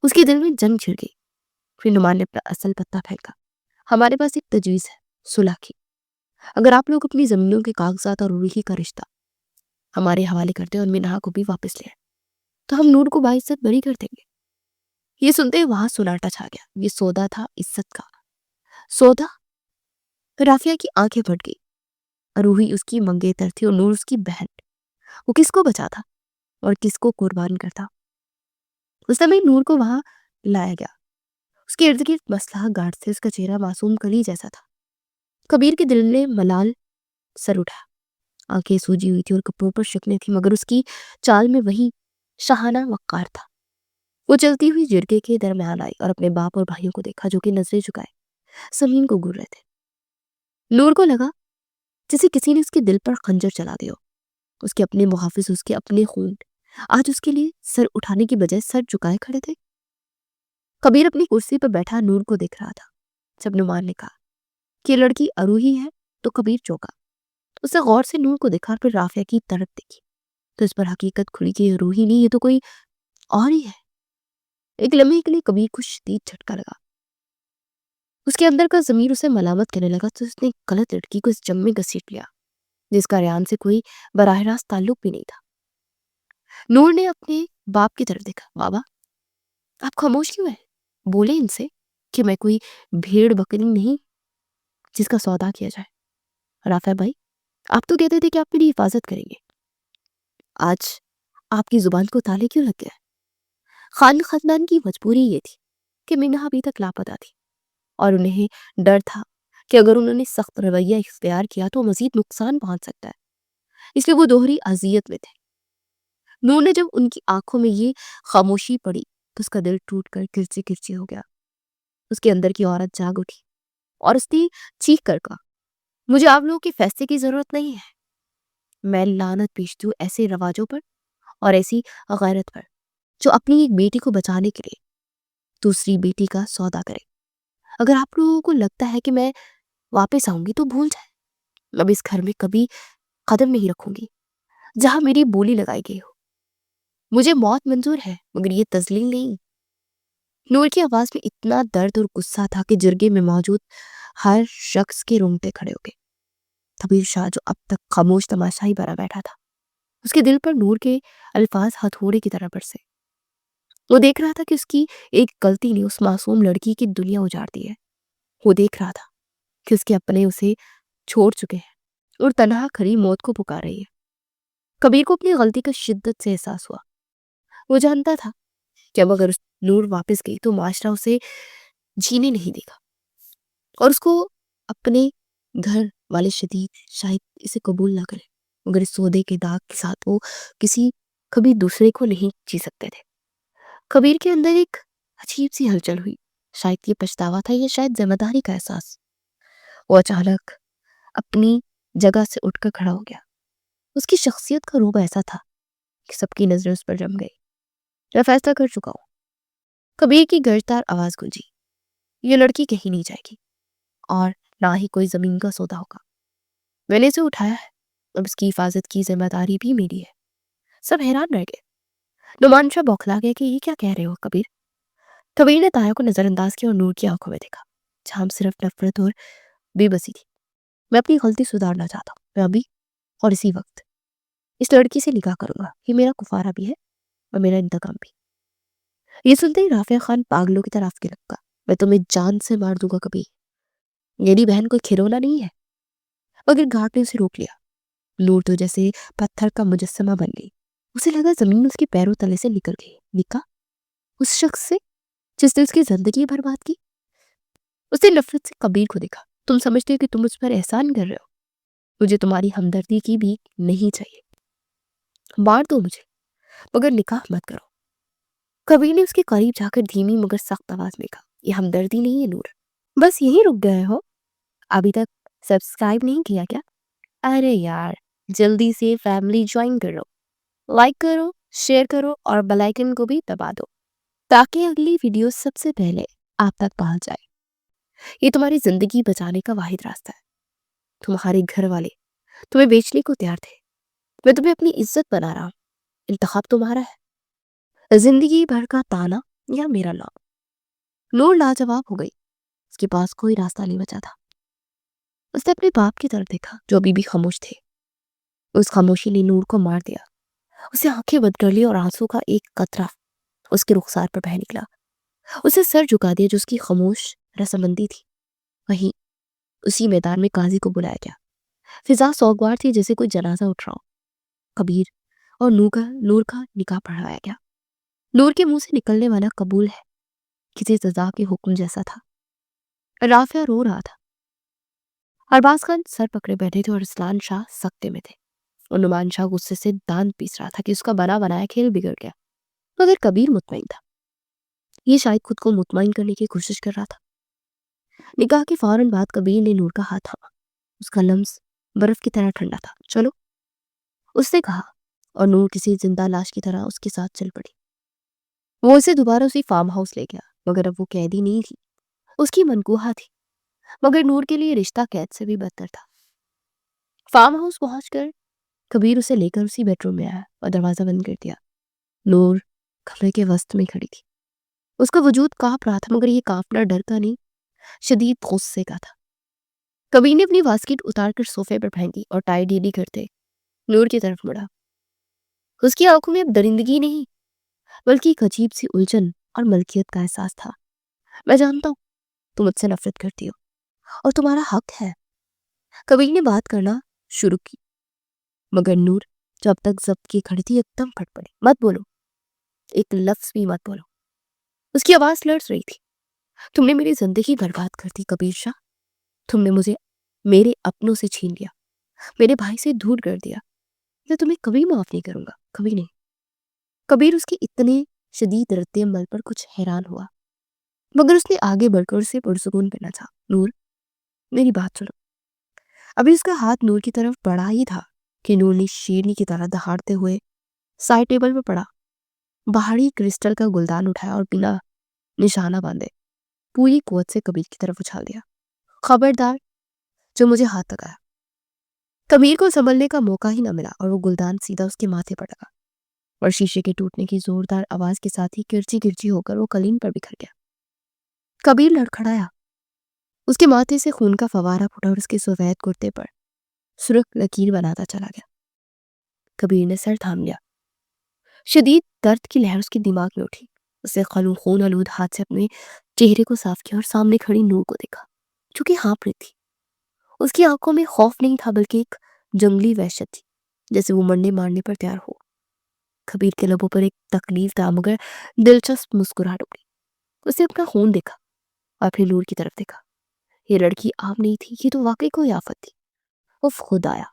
اس کے دل میں جنگ چھڑ گئی۔ پھر نعمان نے اپنا اصل پتہ پھینکا، ہمارے پاس ایک تجویز ہے، صلح کی۔ اگر آپ لوگ اپنی زمینوں کے کاغذات اور روحی کا رشتہ ہمارے حوالے کرتے اور منہا کو بھی واپس لے آئے تو ہم نور کو باعزت بری کر دیں گے۔ یہ سنتے وہاں سناٹا چھا گیا۔ یہ سودا تھا عزت کا، سودا؟ رافعہ کی آنکھیں پھٹ گئی۔ روحی اس کی منگیتر تھی اور نور اس کی بہن۔ وہ کس کو بچاتا اور کس کو قربان کرتا؟ اس سمے نور کو وہاں لایا گیا۔ اس کے ارد گرد مسلح گارڈ سے، اس کا چہرہ معصوم کلی جیسا تھا۔ کبیر کے دل میں ملال سر اٹھا، آنکھیں سوجی ہوئی تھی اور کپڑوں پر شکنیں تھی، مگر اس کی چال میں وہی شاہانہ وقار تھا۔ وہ چلتی ہوئی جرگے کے درمیان آئی اور اپنے باپ اور بھائیوں کو دیکھا جو کہ نظریں جھکائے زمین کو گور رہے تھے۔ نور کو لگا جیسے کسی نے اس کے دل پر خنجر چلا دیا ہو۔ اس کے اپنے محافظ، اس کے اپنے خون، آج اس کے لیے سر اٹھانے کی بجائے سر جھکائے کھڑے تھے۔ کبیر اپنی کرسی پر بیٹھا نور کو دیکھ رہا تھا۔ جب نعمان نے کہا کہ یہ لڑکی اروہی ہے تو کبیر چونکا۔ اس نے غور سے نور کو دیکھا اور پھر رافعہ کی طرف دیکھی تو اس پر حقیقت کھلی کہ یہ اروہی نہیں، یہ تو کوئی اور ہی ہے۔ ایک لمحے کے لیے کبیر کو شدید جھٹکا لگا۔ اس کے اندر کا ضمیر اسے ملامت کرنے لگا تو اس نے غلط لڑکی کو اس جنگ میں گھسیٹ لیا جس کا ریان سے کوئی براہ راست تعلق بھی نہیں تھا۔ نور نے اپنے باپ کی طرف دیکھا، بابا آپ خاموش کیوں ہیں؟ بولے ان سے کہ میں کوئی بھیڑ بکری نہیں جس کا سودا کیا جائے۔ رافعہ بھائی، آپ تو کہتے تھے کہ آپ میری حفاظت کریں گے، آج آپ کی زبان کو تالے کیوں لگ گیا؟ خاندان کی مجبوری یہ تھی کہ منہا ابھی تک لاپتہ تھی اور انہیں ڈر تھا کہ اگر انہوں نے سخت رویہ اختیار کیا تو مزید نقصان پہنچ سکتا ہے، اس لیے وہ دوہری اذیت میں تھے۔ نور نے جب ان کی آنکھوں میں یہ خاموشی پڑی تو اس کا دل ٹوٹ کر کرچی کرچی ہو گیا۔ اس کے اندر کی عورت جاگ اٹھی اور اس نے چیخ کر کہا، مجھے آپ لوگوں کے فیصلے کی ضرورت نہیں ہے۔ میں لعنت بھیجتی ہوں ایسے رواجوں پر اور ایسی غیرت پر جو اپنی ایک بیٹی کو بچانے کے لیے دوسری بیٹی کا سودا کرے۔ اگر آپ لوگوں کو لگتا ہے کہ میں واپس آؤں گی تو بھول جائیں، اب اس گھر میں کبھی قدم نہیں رکھوں گی جہاں میری بولی لگائی گئی ہو۔ مجھے موت منظور ہے مگر یہ تذلیل نہیں۔ نور کی آواز میں اتنا درد اور غصہ تھا کہ جرگے میں موجود ہر شخص کے رونگٹے کھڑے ہو گئے۔ کبیر شاہ جو اب تک خاموش تماشائی بنا بیٹھا تھا اس کے دل پر نور کے الفاظ ہتھوڑے کی طرح برسے۔ وہ دیکھ رہا تھا کہ اس کی ایک غلطی نے اس معصوم لڑکی کی دنیا اجاڑ دی ہے۔ وہ دیکھ رہا تھا کہ اس کے اپنے اسے چھوڑ چکے ہیں اور تنہا کھڑی موت کو پکار رہی ہے۔ کبیر کو اپنی غلطی کا شدت سے احساس ہوا۔ وہ جانتا تھا کہ اب اگر نور واپس گئی تو معاشرہ اسے جینے نہیں دے گا اور اس کو اپنے گھر والے شدید شاید اسے قبول نہ کرے، مگر اس سودے کے داغ کے ساتھ وہ کبھی دوسرے کو نہیں جی سکتے تھے۔ کبیر کے اندر ایک عجیب سی ہلچل ہوئی، شاید یہ پچھتاوا تھا یا شاید ذمہ داری کا احساس۔ وہ اچانک اپنی جگہ سے اٹھ کر کھڑا ہو گیا۔ اس کی شخصیت کا روب ایسا تھا کہ سب کی نظریں اس پر جم گئی۔ میں فیصلہ کر چکا ہوں۔ کبیر کی گرجدار آواز گونجی، یہ لڑکی کہیں نہیں جائے گی اور نہ ہی کوئی زمین کا سودا ہوگا۔ میں نے اسے اٹھایا ہے، اب اس کی حفاظت کی ذمہ داری بھی میری ہے۔ سب حیران رہ گئے۔ نعمان شاہ بوکھلا گیا کہ یہ کیا کہہ رہے ہو کبیر؟ کبیر نے تایا کو نظر انداز کیا اور نور کی آنکھوں میں دیکھا جہاں صرف نفرت اور بے بسی تھی۔ میں اپنی غلطی سدھارنا چاہتا ہوں، میں ابھی اور اسی وقت اس لڑکی سے نکاح کروں گا۔ یہ میرا کفارہ بھی ہے اور میرا انتقام بھی۔ یہ سنتے ہی رافع خان پاگلوں کی طرح کے لگا، میں تمہیں جان سے مار دوں گا کبیر۔ میری بہن کوئی کھلونا نہیں ہے۔ مگر گھاٹ نے اسے روک لیا۔ نور تو جیسے پتھر کا مجسمہ بن گئی۔ اسے لگا زمین اس کے پیروں تلے سے نکل گئی۔ نکاح اس شخص سے جس نے اس کی زندگی برباد کی؟ اس نے نفرت سے کبیر کو دیکھا۔ تم سمجھتے ہو کہ تم اس پر احسان کر رہے ہو؟ مجھے تمہاری ہمدردی کی بھی نہیں چاہیے۔ مار دو مجھے مگر نکاح مت کرو۔ کبیر نے اس کے قریب جا کر دھیمی مگر سخت آواز میں کہا، یہ ہمدردی نہیں ہے نور۔ بس یہیں رک گئے ہو؟ ابھی تک سبسکرائب نہیں کیا کیا؟ ارے یار جلدی سے فیملی جوائن کرو، لائک کرو، شیئر کرو اور بیل آئیکن کو بھی دبا دو تاکہ اگلی ویڈیو سب سے پہلے آپ تک پہنچ جائے۔ یہ تمہاری زندگی بچانے کا واحد راستہ ہے۔ تمہارے گھر والے تمہیں بیچنے کو تیار تھے، میں تمہیں اپنی عزت بنا رہا ہوں۔ انتخاب تمہارا ہے، زندگی بھر کا تانا یا میرا نام۔ نور لاجواب ہو گئی۔ اس کے پاس کوئی راستہ نہیں بچا تھا۔ اس نے اپنے باپ کی طرف دیکھا جو ابھی بھی خاموش تھے۔ اس خاموشی نے نور کو مار دیا۔ اسے آنکھیں بند کر لی اور آنسو کا ایک قطرہ اس کے رخسار پر بہہ نکلا۔ اسے سر جھکا دیا جو اس کی خاموش رضامندی تھی۔ وہیں اسی میدان میں قاضی کو بلایا گیا۔ فضا سوگوار تھی جیسے کوئی جنازہ اٹھ رہا ہو۔ کبیر اور نور کا نکاح پڑھوایا گیا۔ نور کے منہ سے نکلنے والا قبول ہے کسی سزا کے حکم جیسا تھا۔ رافعہ رو رہا تھا۔ ارباز خان سر پکڑے بیٹھے تھے اور اسلان شاہ سکتے میں تھے اور نعمان شاہ غصے سے دانت پیس رہا تھا کہ اس کا بنا بنایا کھیل بگڑ گیا۔ مگر کبیر مطمئن تھا۔ یہ شاید خود کو مطمئن کرنے کی کوشش کر رہا تھا۔ نکاح کے فوراً بعد کبیر نے نور کا ہاتھ تھاما۔ اس کا لمس برف کی طرح ٹھنڈا تھا۔ چلو اس نے کہا اور نور کسی زندہ لاش کی طرح اس کے ساتھ چل پڑی۔ وہ اسے دوبارہ اسی فارم ہاؤس لے گیا، مگر اب وہ قیدی نہیں تھی، اس کی منکوحہ تھی۔ مگر نور کے لیے رشتہ قید سے بھی بدتر تھا۔ فارم ہاؤس پہنچ کر کبیر اسے لے کر اسی بیڈ روم میں آیا اور دروازہ بند کر دیا۔ نور کمرے کے وسط میں کھڑی تھی۔ اس کا وجود کانپ رہا تھا، مگر یہ کانپنا ڈر کا نہیں، شدید غصے کا تھا۔ کبیر نے اپنی واسکٹ اتار کر صوفے پر پھینکی اور ٹائی ڈیلی کرتے نور کی طرف مڑا۔ اس کی آنکھوں میں اب درندگی نہیں بلکہ ایک عجیب سی الجھن اور ملکیت کا احساس تھا۔ میں جانتا ہوں تم مجھ سے نفرت کرتی ہو اور تمہارا حق ہے۔ کبیر نے بات کرنا شروع کی، مگر نور جو اب تک ضبط کی کھڑی تھی ایک دم پھٹ پڑی۔ مت بولو، ایک لفظ بھی مت بولو۔ اس کی آواز لرز رہی تھی۔ تم نے میری زندگی برباد کر دی کبیر شاہ۔ تم نے مجھے میرے اپنوں سے چھین لیا، میرے بھائی سے دور کر دیا۔ میں تمہیں کبھی معاف نہیں کروں گا، کبھی نہیں۔ کبیر اس کے اتنے شدید رد عمل پر کچھ حیران ہوا، مگر اس نے آگے بڑھ کر اسے پرسکون کرنا چاہا۔ نور میری بات سنو۔ ابھی اس کا ہاتھ نور کی طرف بڑھا ہی تھا کہ نور نے شیرنی کی طرح دہاڑتے ہوئے سائڈ ٹیبل پہ پڑا، بہاڑی کرسٹل کا گلدان اٹھایا اور بنا نشانہ باندھے پوری قوت سے کبیر کی طرف اچھال دیا۔ خبردار جو مجھے ہاتھ لگایا۔ کبیر کو سنبھلنے کا موقع ہی نہ ملا اور وہ گلدان سیدھا اس کے ماتھے پر لگا اور شیشے کے ٹوٹنے کی زوردار آواز کے ساتھ ہی کرچی کرچی ہو کر وہ قلین پر بکھر گیا۔ کبیر لڑکھڑایا۔ اس کے ماتھے سے خون کا فوارہ پھوٹا اور اس کے سفید کرتے پر سرخ لکیر بناتا چلا گیا۔ کبیر نے سر تھام لیا. شدید درد کی لہر اس کے دماغ میں اٹھی. اس نے خون آلود ہاتھ سے اپنے چہرے کو صاف کیا اور سامنے کھڑی نور کو دیکھا جو کہ ہانپ رہی تھی. اس کی آنکھوں میں خوف نہیں تھا بلکہ ایک جنگلی وحشت تھی، جیسے وہ مرنے مارنے پر تیار ہو. کبیر کے لبوں پر ایک تکلیف تھا مگر دلچسپ مسکراہٹ اٹھی. اس نے اپنا خون دیکھا اور پھر نور کی طرف دیکھا. یہ لڑکی عام نہیں تھی، یہ تو واقعی کوئی آفت تھی. اف خدایا،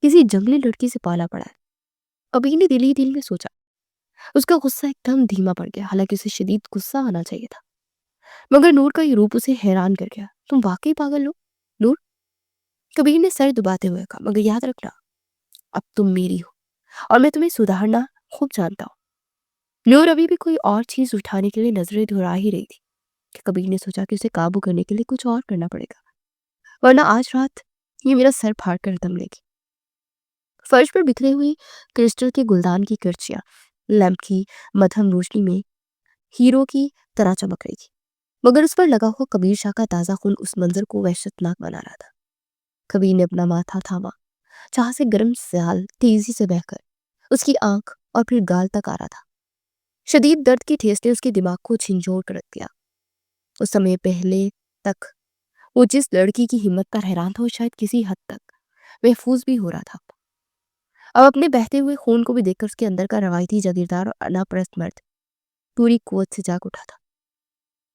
کسی جنگلی لڑکی سے پالا پڑا ہے. کبیر نے دل ہی دل میں سوچا. اس کا غصہ ایک دم دھیما پڑ گیا، حالانکہ اسے شدید غصہ آنا چاہیے تھا، مگر نور کا یہ روپ اسے حیران کر گیا. تم واقعی پاگل ہو نور؟ کبیر نے سر دباتے ہوئے کہا. مگر یاد رکھنا، اب تم میری ہو اور میں تمہیں سدھارنا خوب جانتا ہوں. نور ابھی بھی کوئی اور چیز اٹھانے کے لیے نظریں دہرا ہی رہی تھی کہ کبیر نے سوچا کہ اسے قابو کرنے کے لیے کچھ اور کرنا پڑے گا، ورنہ آج رات یہ میرا سر پھاڑ کر دم لے گی. فرش پر بکھرے ہوئی کرسٹل کے گلدان کی کرچیاں لیمپ کی مدھم روشنی میں ہیرو کی طرح چمک رہی تھی، مگر اس پر لگا ہوا کبیر شاہ کا تازہ خون اس منظر کو وحشتناک بنا رہا تھا. کبیر نے اپنا ماتھا تھاما. جہاں سے گرم سیال تیزی سے بہہ کر اس کی آنکھ اور پھر گال تک آ رہا تھا. شدید درد کی ٹھیس نے اس کے دماغ کو جھنجھوڑ کر رکھ دیا. اس سمے پہلے تک وہ جس لڑکی کی ہمت پر حیران تھا وہ شاید کسی حد تک محفوظ بھی ہو رہا تھا. اب اپنے بہتے ہوئے خون کو بھی دیکھ کر اس کے اندر کا روایتی جاگیردار اور انا پرست مرد پوری قوت سے جاگ اٹھا تھا.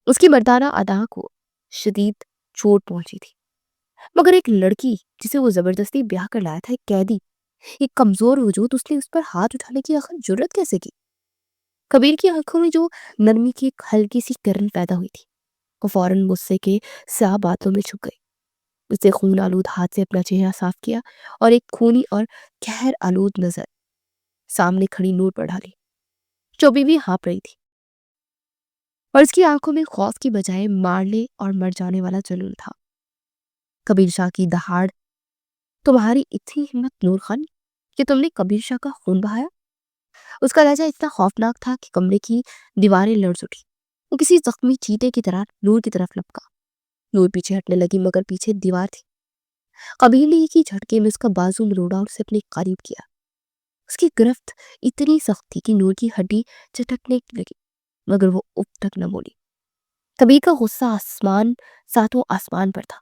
اس کی مردانہ ادا کو شدید چوٹ پہنچی تھی، مگر ایک لڑکی جسے وہ زبردستی بیاہ کر لایا تھا، ایک قیدی، ایک کمزور وجود، اس نے اس پر ہاتھ اٹھانے کی آخر جرت کیسے کی؟ کبیر کی آنکھوں میں جو نرمی کی ایک ہلکی سی کرن پیدا ہوئی تھی وہ فوراً غصے کے سیاہ بادلوں میں چھپ گئی. اس نے خون آلود ہاتھ سے اپنا چہرہ صاف کیا اور ایک خونی اور قہر آلود نظر سامنے کھڑی نور پر ڈالی جو بھی ہانپ رہی تھی، اور اس کی آنکھوں میں خوف کی بجائے مارنے اور مر جانے والا جنون تھا. کبیر شاہ کی دہاڑ. تمہاری اتنی ہمت نور خان کہ تم نے کبیر شاہ کا خون بہایا؟ اس کا لہجہ اتنا خوفناک تھا کہ کمرے کی دیواریں لرز اٹھی. وہ کسی زخمی چیتے کی طرح نور کی طرف لپکا. نور پیچھے ہٹنے لگی مگر پیچھے دیوار تھی. کبیر نے ایک ہی جھٹکے میں اس کا بازو مروڑا اور اسے اپنے قریب کیا. اس کی گرفت اتنی سخت تھی کہ نور کی ہڈی چٹکنے لگی، مگر وہ اف تک نہ بولی. کبیر کا غصہ ساتوں آسمان پر تھا.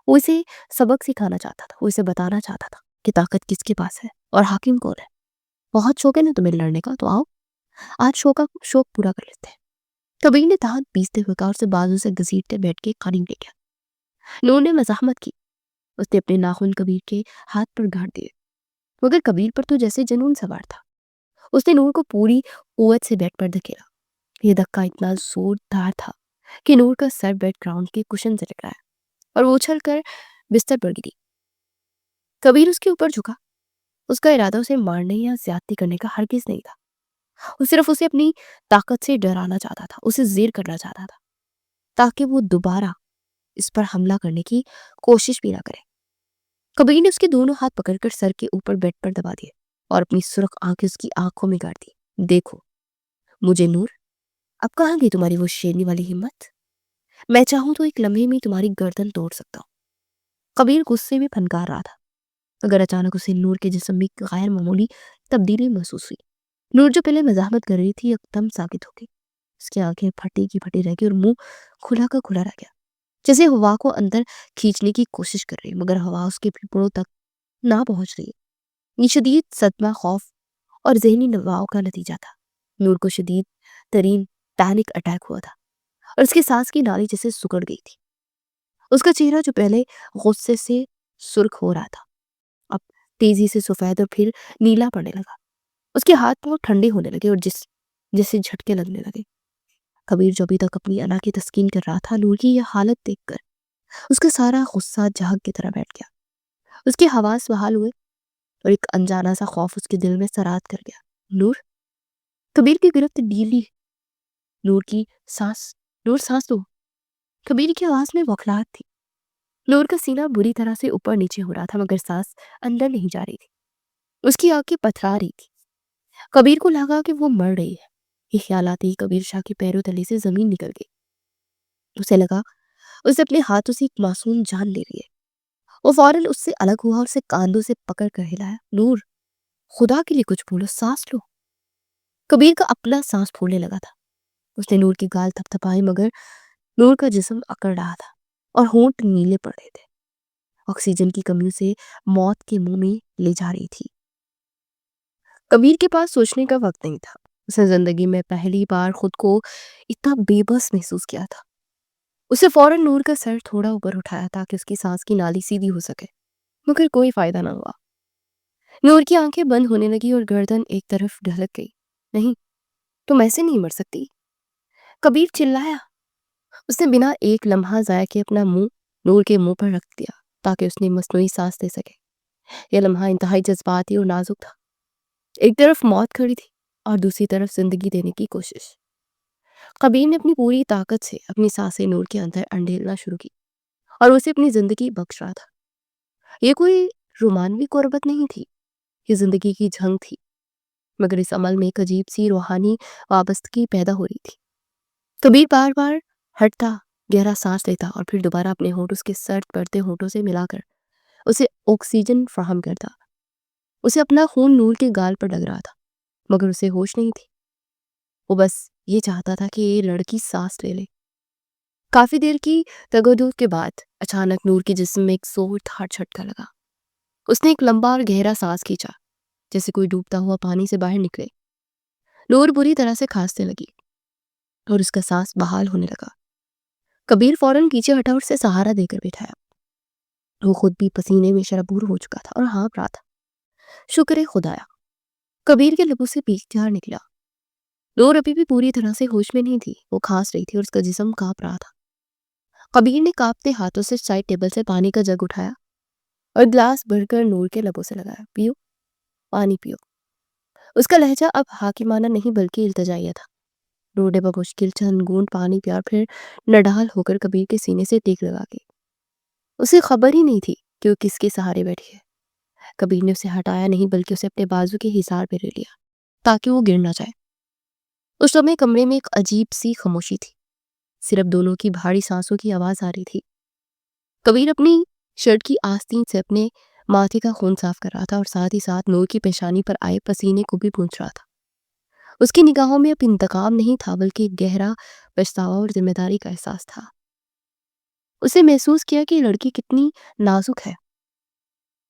وہ اسے سبق سکھانا چاہتا تھا. وہ اسے بتانا چاہتا تھا کہ طاقت کس کے پاس ہے اور حاکم کون ہے. بہت شوق ہے نا تمہیں لڑنے کا، تو آؤ آج شوق پورا کر لیتے ہیں. کبیر نے دانت پیستے ہوئے کہا اور اسے بازو سے گھسیٹتے بیٹھ کے قریب لے گیا. نور نے مزاحمت کی. اس نے اپنے ناخن کبیر کے ہاتھ پر گاڑ دیے، مگر کبیر پر تو جیسے جنون سوار تھا. اس نے نور کو پوری قوت سے بیڈ پر دھکیلا. یہ دھکا اتنا زوردار تھا کہ نور کا سر بیڈ گراؤنڈ کے کشن سے ٹکرایا اور وہ اچھل کر بستر پر گری. کبیر اس کے اوپر جھکا. اس کا ارادہ اسے مارنے یا زیادتی کرنے کا ہرگز نہیں تھا. وہ صرف اسے اپنی طاقت سے ڈرانا چاہتا تھا، اسے زیر کرنا چاہتا تھا تاکہ وہ دوبارہ اس پر حملہ کرنے کی کوشش بھی نہ کرے. کبیر نے اس کے دونوں ہاتھ پکڑ کر سر کے اوپر بیڈ پر دبا دیے اور اپنی سرخ آنکھیں اس کی آنکھوں میں گاڑ دی. دیکھو مجھے نور، اب کہاں گئی تمہاری وہ شیرنی والی ہمت؟ میں چاہوں تو ایک لمحے میں تمہاری گردن توڑ سکتا ہوں. کبیر غصے میں پھنکار رہا تھا، اگر اچانک اسے نور کے جسم میں غیر معمولی تبدیلی محسوس ہوئی. نور جو پہلے مزاحمت کر رہی تھی ایک دم ساکت ہو گئی. اس کی آنکھیں پھٹی کی پھٹی رہ گئی اور منہ کھلا کا کھلا رہ گیا، جیسے ہوا کو اندر کھینچنے کی کوشش کر رہی مگر ہوا اس کے پھیپھڑوں تک نہ پہنچ رہی. یہ شدید صدمہ خوف اور ذہنی دباؤ کا نتیجہ تھا. نور کو شدید ترین پینک اٹیک ہوا تھا اور اس کی سانس کی نالی جیسے سکڑ گئی تھی. اس کا چہرہ جو پہلے غصے سے سرخ ہو رہا تھا اب تیزی سے سفید اور پھر نیلا پڑنے لگا. اس کے ہاتھ پاؤں ٹھنڈے ہونے لگے اور جیسے جھٹکے لگنے لگے. کبیر جو ابھی تک اپنی انا کی تسکین کر رہا تھا، نور کی یہ حالت دیکھ کر اس کا سارا غصہ جھاگ کی طرح بیٹھ گیا. اس کے حواس بحال ہوئے اور ایک انجانا سا خوف اس کے دل میں سرات کر گیا. نور. کبیر کی گرفت ڈھیلی. نور سانس دو. کبیر کی آواز میں بوکھلاہٹ تھی. نور کا سینہ بری طرح سے اوپر نیچے ہو رہا تھا مگر سانس اندر نہیں جا رہی تھی. اس کی آنکھیں پتھرا رہی تھی. کبیر کو لگا کہ وہ مر رہی ہے. یہ خیالات ہی کبیر شاہ کے پیروں تلے سے زمین نکل گئی. اسے لگا اسے اپنے ہاتھوں سے ایک معصوم جان لے رہی ہے. وہ فوراً اس سے الگ ہوا اور اسے کاندھوں سے پکڑ کر ہلایا. نور. خدا کے لیے کچھ بولو، سانس لو۔ کبیر کا اپنا سانس پھولنے لگا تھا۔ اس نے نور کی گال تھپ تھپائی مگر نور کا جسم اکڑ رہا تھا اور ہونٹ نیلے پڑ رہے تھے۔ آکسیجن کی کمی سے موت کے منہ میں لے جا رہی تھی۔ کبیر کے پاس سوچنے کا وقت نہیں تھا۔ اس نے زندگی میں پہلی بار خود کو اتنا بے بس محسوس کیا تھا۔ اسے فوراً نور کا سر تھوڑا اوپر اٹھایا تاکہ اس کی سانس کی نالی سیدھی ہو سکے، مگر کوئی فائدہ نہ ہوا۔ نور کی آنکھیں بند ہونے لگی اور گردن ایک طرف ڈھلک گئی۔ نہیں، تم ایسے نہیں مر سکتی، کبیر چلایا۔ اس نے بنا ایک لمحہ ضائع کے اپنا منہ نور کے منہ پر رکھ دیا تاکہ اس نے مصنوعی سانس دے سکے۔ یہ لمحہ انتہائی جذباتی اور نازک تھا۔ ایک طرف موت کھڑی تھی اور دوسری طرف زندگی دینے کی کوشش۔ کبیر نے اپنی پوری طاقت سے اپنی سانسیں نور کے اندر انڈھیلنا شروع کی اور اسے اپنی زندگی بخش رہا تھا۔ یہ کوئی رومانوی قربت نہیں تھی، یہ زندگی کی جنگ تھی، مگر اس عمل میں ایک عجیب سی روحانی وابستگی پیدا ہو رہی تھی۔ کبیر بار بار ہٹتا، گہرا سانس لیتا اور پھر دوبارہ اپنے ہونٹ اس کے سرد پڑتے ہونٹوں سے ملا کر اسے آکسیجن فراہم کرتا۔ اسے اپنا خون نور کے گال پر لگ رہا تھا، مگر اسے ہوش نہیں تھی۔ وہ بس یہ چاہتا تھا کہ یہ لڑکی سانس لے لے۔ کافی دیر کی تگودو کے بعد اچانک نور کے جسم میں ایک زوردار جھٹکا لگا۔ اس نے ایک لمبا اور گہرا سانس کھینچا، جیسے کوئی ڈوبتا ہوا پانی سے باہر نکلے۔ نور بری طرح سے کھانسنے لگی اور اس کا سانس بحال ہونے لگا۔ کبیر فوراً پیچھے ہٹا اور اسے سہارا دے کر بٹھایا۔ وہ خود بھی پسینے میں شرابور ہو چکا تھا اور ہانپ رہا تھا۔ شکر خدایا، کبیر کے لبوں سے پیچھار نکلا۔ نور ابھی بھی پوری طرح سے ہوش میں نہیں تھی، وہ کھانس رہی تھی اور اس کا جسم کانپ رہا تھا۔ کبیر نے کانپتے ہاتھوں سے سائڈ ٹیبل سے پانی کا جگ اٹھایا اور گلاس بھر کر نور کے لبوں سے لگایا۔ پیو، پانی پیو۔ اس کا لہجہ اب حاکمانہ نہیں بلکہ التجائیہ تھا۔ نور نے بمشکل چند گھونٹ پانی پیا اور پھر نڈال ہو کر کبیر کے سینے سے ٹیک لگا کے۔ اسے خبر ہی نہیں تھی کہ وہ کس کے سہارے بیٹھی ہے۔ کبیر نے اسے ہٹایا نہیں بلکہ اسے اپنے بازو کے حصار پہ لے لیا تاکہ وہ گر نہ جائے۔ اس سمے کمرے میں ایک عجیب سی خاموشی تھی، صرف دونوں کی بھاری سانسوں کی آواز آ رہی تھی۔ کبیر اپنی شرٹ کی آستین سے اپنے ماتھے کا خون صاف کر رہا تھا اور ساتھ ہی ساتھ نور کی پیشانی پر آئے پسینے کو بھی پونچھ رہا تھا۔ اس کی نگاہوں میں اب انتقام نہیں تھا بلکہ گہرا پچھتاوا اور ذمہ داری کا احساس تھا۔ اسے محسوس کیا کہ یہ لڑکی کتنی نازک ہے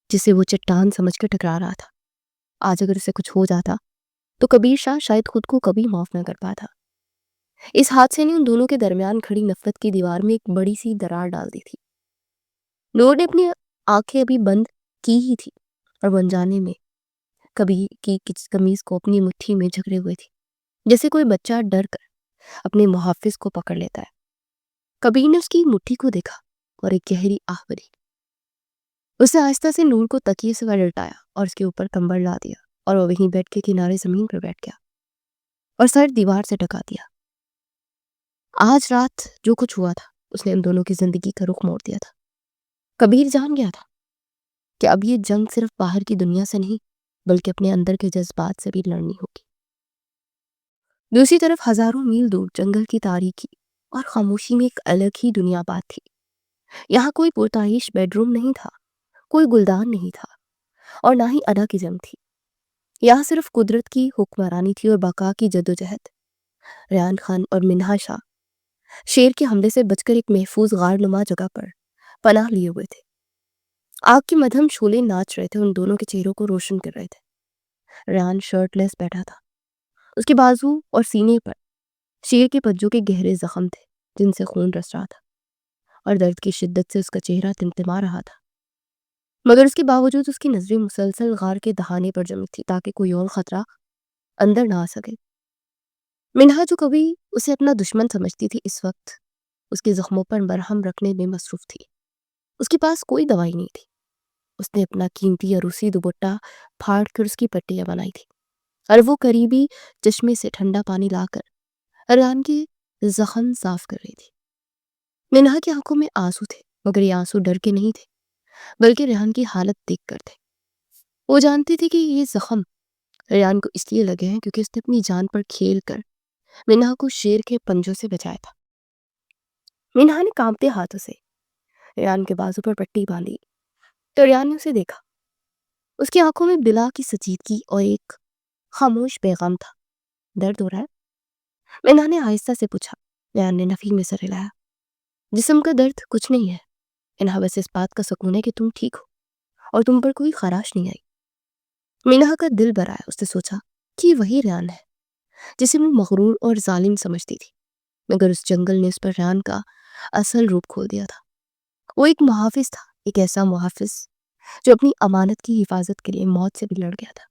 جسے وہ چٹان سمجھ کر ٹکرا رہا تھا۔ آج اگر اسے کچھ ہو جاتا تو کبیر شاہ شاید خود کو کبھی معاف نہ کر پاتا۔ اس حادثے نے ان دونوں کے درمیان کھڑی نفرت کی دیوار میں ایک بڑی سی درار ڈال دی تھی۔ نور نے اپنی آنکھیں ابھی بند کی ہی تھی اور وہ انجانے میں کبیر کی قمیض کو اپنی مٹھی میں جکڑے ہوئے تھی، جیسے کوئی بچہ ڈر کر اپنے محافظ کو پکڑ لیتا ہے۔ کبیر نے اس کی مٹھی کو دیکھا اور ایک گہری آہ بھری۔ اس نے آہستہ سے نور کو تکیے سے لٹایا اور اس کے اوپر کمبل لا دیا اور وہ وہیں بیڈ کے کنارے زمین پر بیٹھ گیا اور سر دیوار سے ٹکا دیا۔ آج رات جو کچھ ہوا تھا اس نے ان دونوں کی زندگی کا رخ موڑ دیا تھا۔ کبیر جان گیا تھا کہ اب یہ جنگ صرف باہر کی دنیا سے نہیں بلکہ اپنے اندر کے جذبات سے بھی لڑنی ہوگی۔ دوسری طرف ہزاروں میل دور جنگل کی تاریکی اور خاموشی میں ایک الگ ہی دنیا بات تھی۔ یہاں کوئی پرتعیش بیڈ روم نہیں تھا، کوئی گلدان نہیں تھا اور نہ ہی ادا کی جنگ تھی۔ یہاں صرف قدرت کی حکمرانی تھی اور بقا کی جدوجہد۔ ریان خان اور منہا شاہ شیر کے حملے سے بچ کر ایک محفوظ غار نما جگہ پر پناہ لیے ہوئے تھے۔ آگ کے مدھم شعلے ناچ رہے تھے، ان دونوں کے چہروں کو روشن کر رہے تھے۔ ریان شرٹ لیس بیٹھا تھا، اس کے بازو اور سینے پر شیر کے پنجوں کے گہرے زخم تھے جن سے خون رس رہا تھا اور درد کی شدت سے اس کا چہرہ تمتما رہا تھا، مگر اس کے باوجود اس کی نظریں مسلسل غار کے دہانے پر جمی تھی تاکہ کوئی اور خطرہ اندر نہ آ سکے۔ منہا جو کبھی اسے اپنا دشمن سمجھتی تھی اس وقت اس کے زخموں پر مرہم رکھنے میں مصروف تھی۔ اس کے پاس کوئی دوائی نہیں تھی۔ اس نے اپنا قیمتی عروسی دوپٹہ پھاڑ کر اس کی پٹیاں بنائی تھی اور وہ قریبی چشمے سے ٹھنڈا پانی لا کر ریان کے زخم صاف کر رہی تھی۔ منہا کی آنکھوں میں آنسو تھے، مگر یہ آنسو ڈر کے نہیں تھے بلکہ ریان کی حالت دیکھ کر تھے۔ وہ جانتی تھی کہ یہ زخم ریان کو اس لیے لگے ہیں کیونکہ اس نے اپنی جان پر کھیل کر منہا کو شیر کے پنجوں سے بچایا تھا۔ منہا نے کانپتے ہاتھوں سے ریان کے بازو پر پٹی باندھی تو ریان نے اسے دیکھا اس کی آنکھوں میں بلا کی سجیدگی اور ایک خاموش پیغام تھا. درد ہو رہا ہے؟ مینا نے آہستہ سے پوچھا. ریان نے نفی میں سر ہلایا. جسم کا درد کچھ نہیں ہے انہا، بس اس بات کا سکون ہے کہ تم ٹھیک ہو اور تم پر کوئی خراش نہیں آئی. مینا کا دل بھر آیا. اس نے سوچا کہ وہی ریان ہے جسے وہ مغرور اور ظالم سمجھتی تھی، مگر اس جنگل نے اس پر ریان کا اصل روپ کھول دیا تھا. وہ ایک محافظ تھا، ایک ایسا محافظ جو اپنی امانت کی حفاظت کے لیے موت سے بھی لڑ گیا تھا.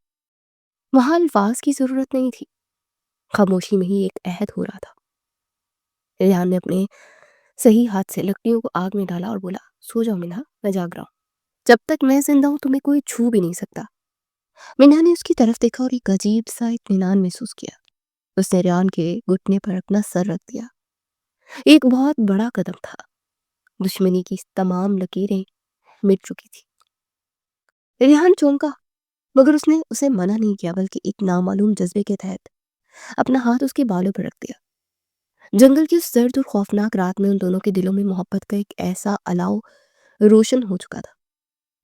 وہاں الفاظ کی ضرورت نہیں تھی، خاموشی میں ہی ایک عہد ہو رہا تھا. ریان نے اپنے صحیح ہاتھ سے لکڑیوں کو آگ میں ڈالا اور بولا، سو جاؤ منہا، میں جاگ رہا ہوں. جب تک میں زندہ ہوں تمہیں کوئی چھو بھی نہیں سکتا. منہا نے اس کی طرف دیکھا اور ایک عجیب سا اطمینان محسوس کیا. اس نے ریان کے گھٹنے پر اپنا سر رکھ دیا. ایک بہت بڑا قدم تھا. دشمنی کی تمام لکیریں مٹ چکی تھی. ریحان چونکا، مگر اس نے اسے منع نہیں کیا، بلکہ ایک نامعلوم جذبے کے تحت اپنا ہاتھ اس کے بالوں پر رکھ دیا. جنگل کی اس سرد اور خوفناک رات میں ان دونوں کے دلوں میں محبت کا ایک ایسا الاؤ روشن ہو چکا تھا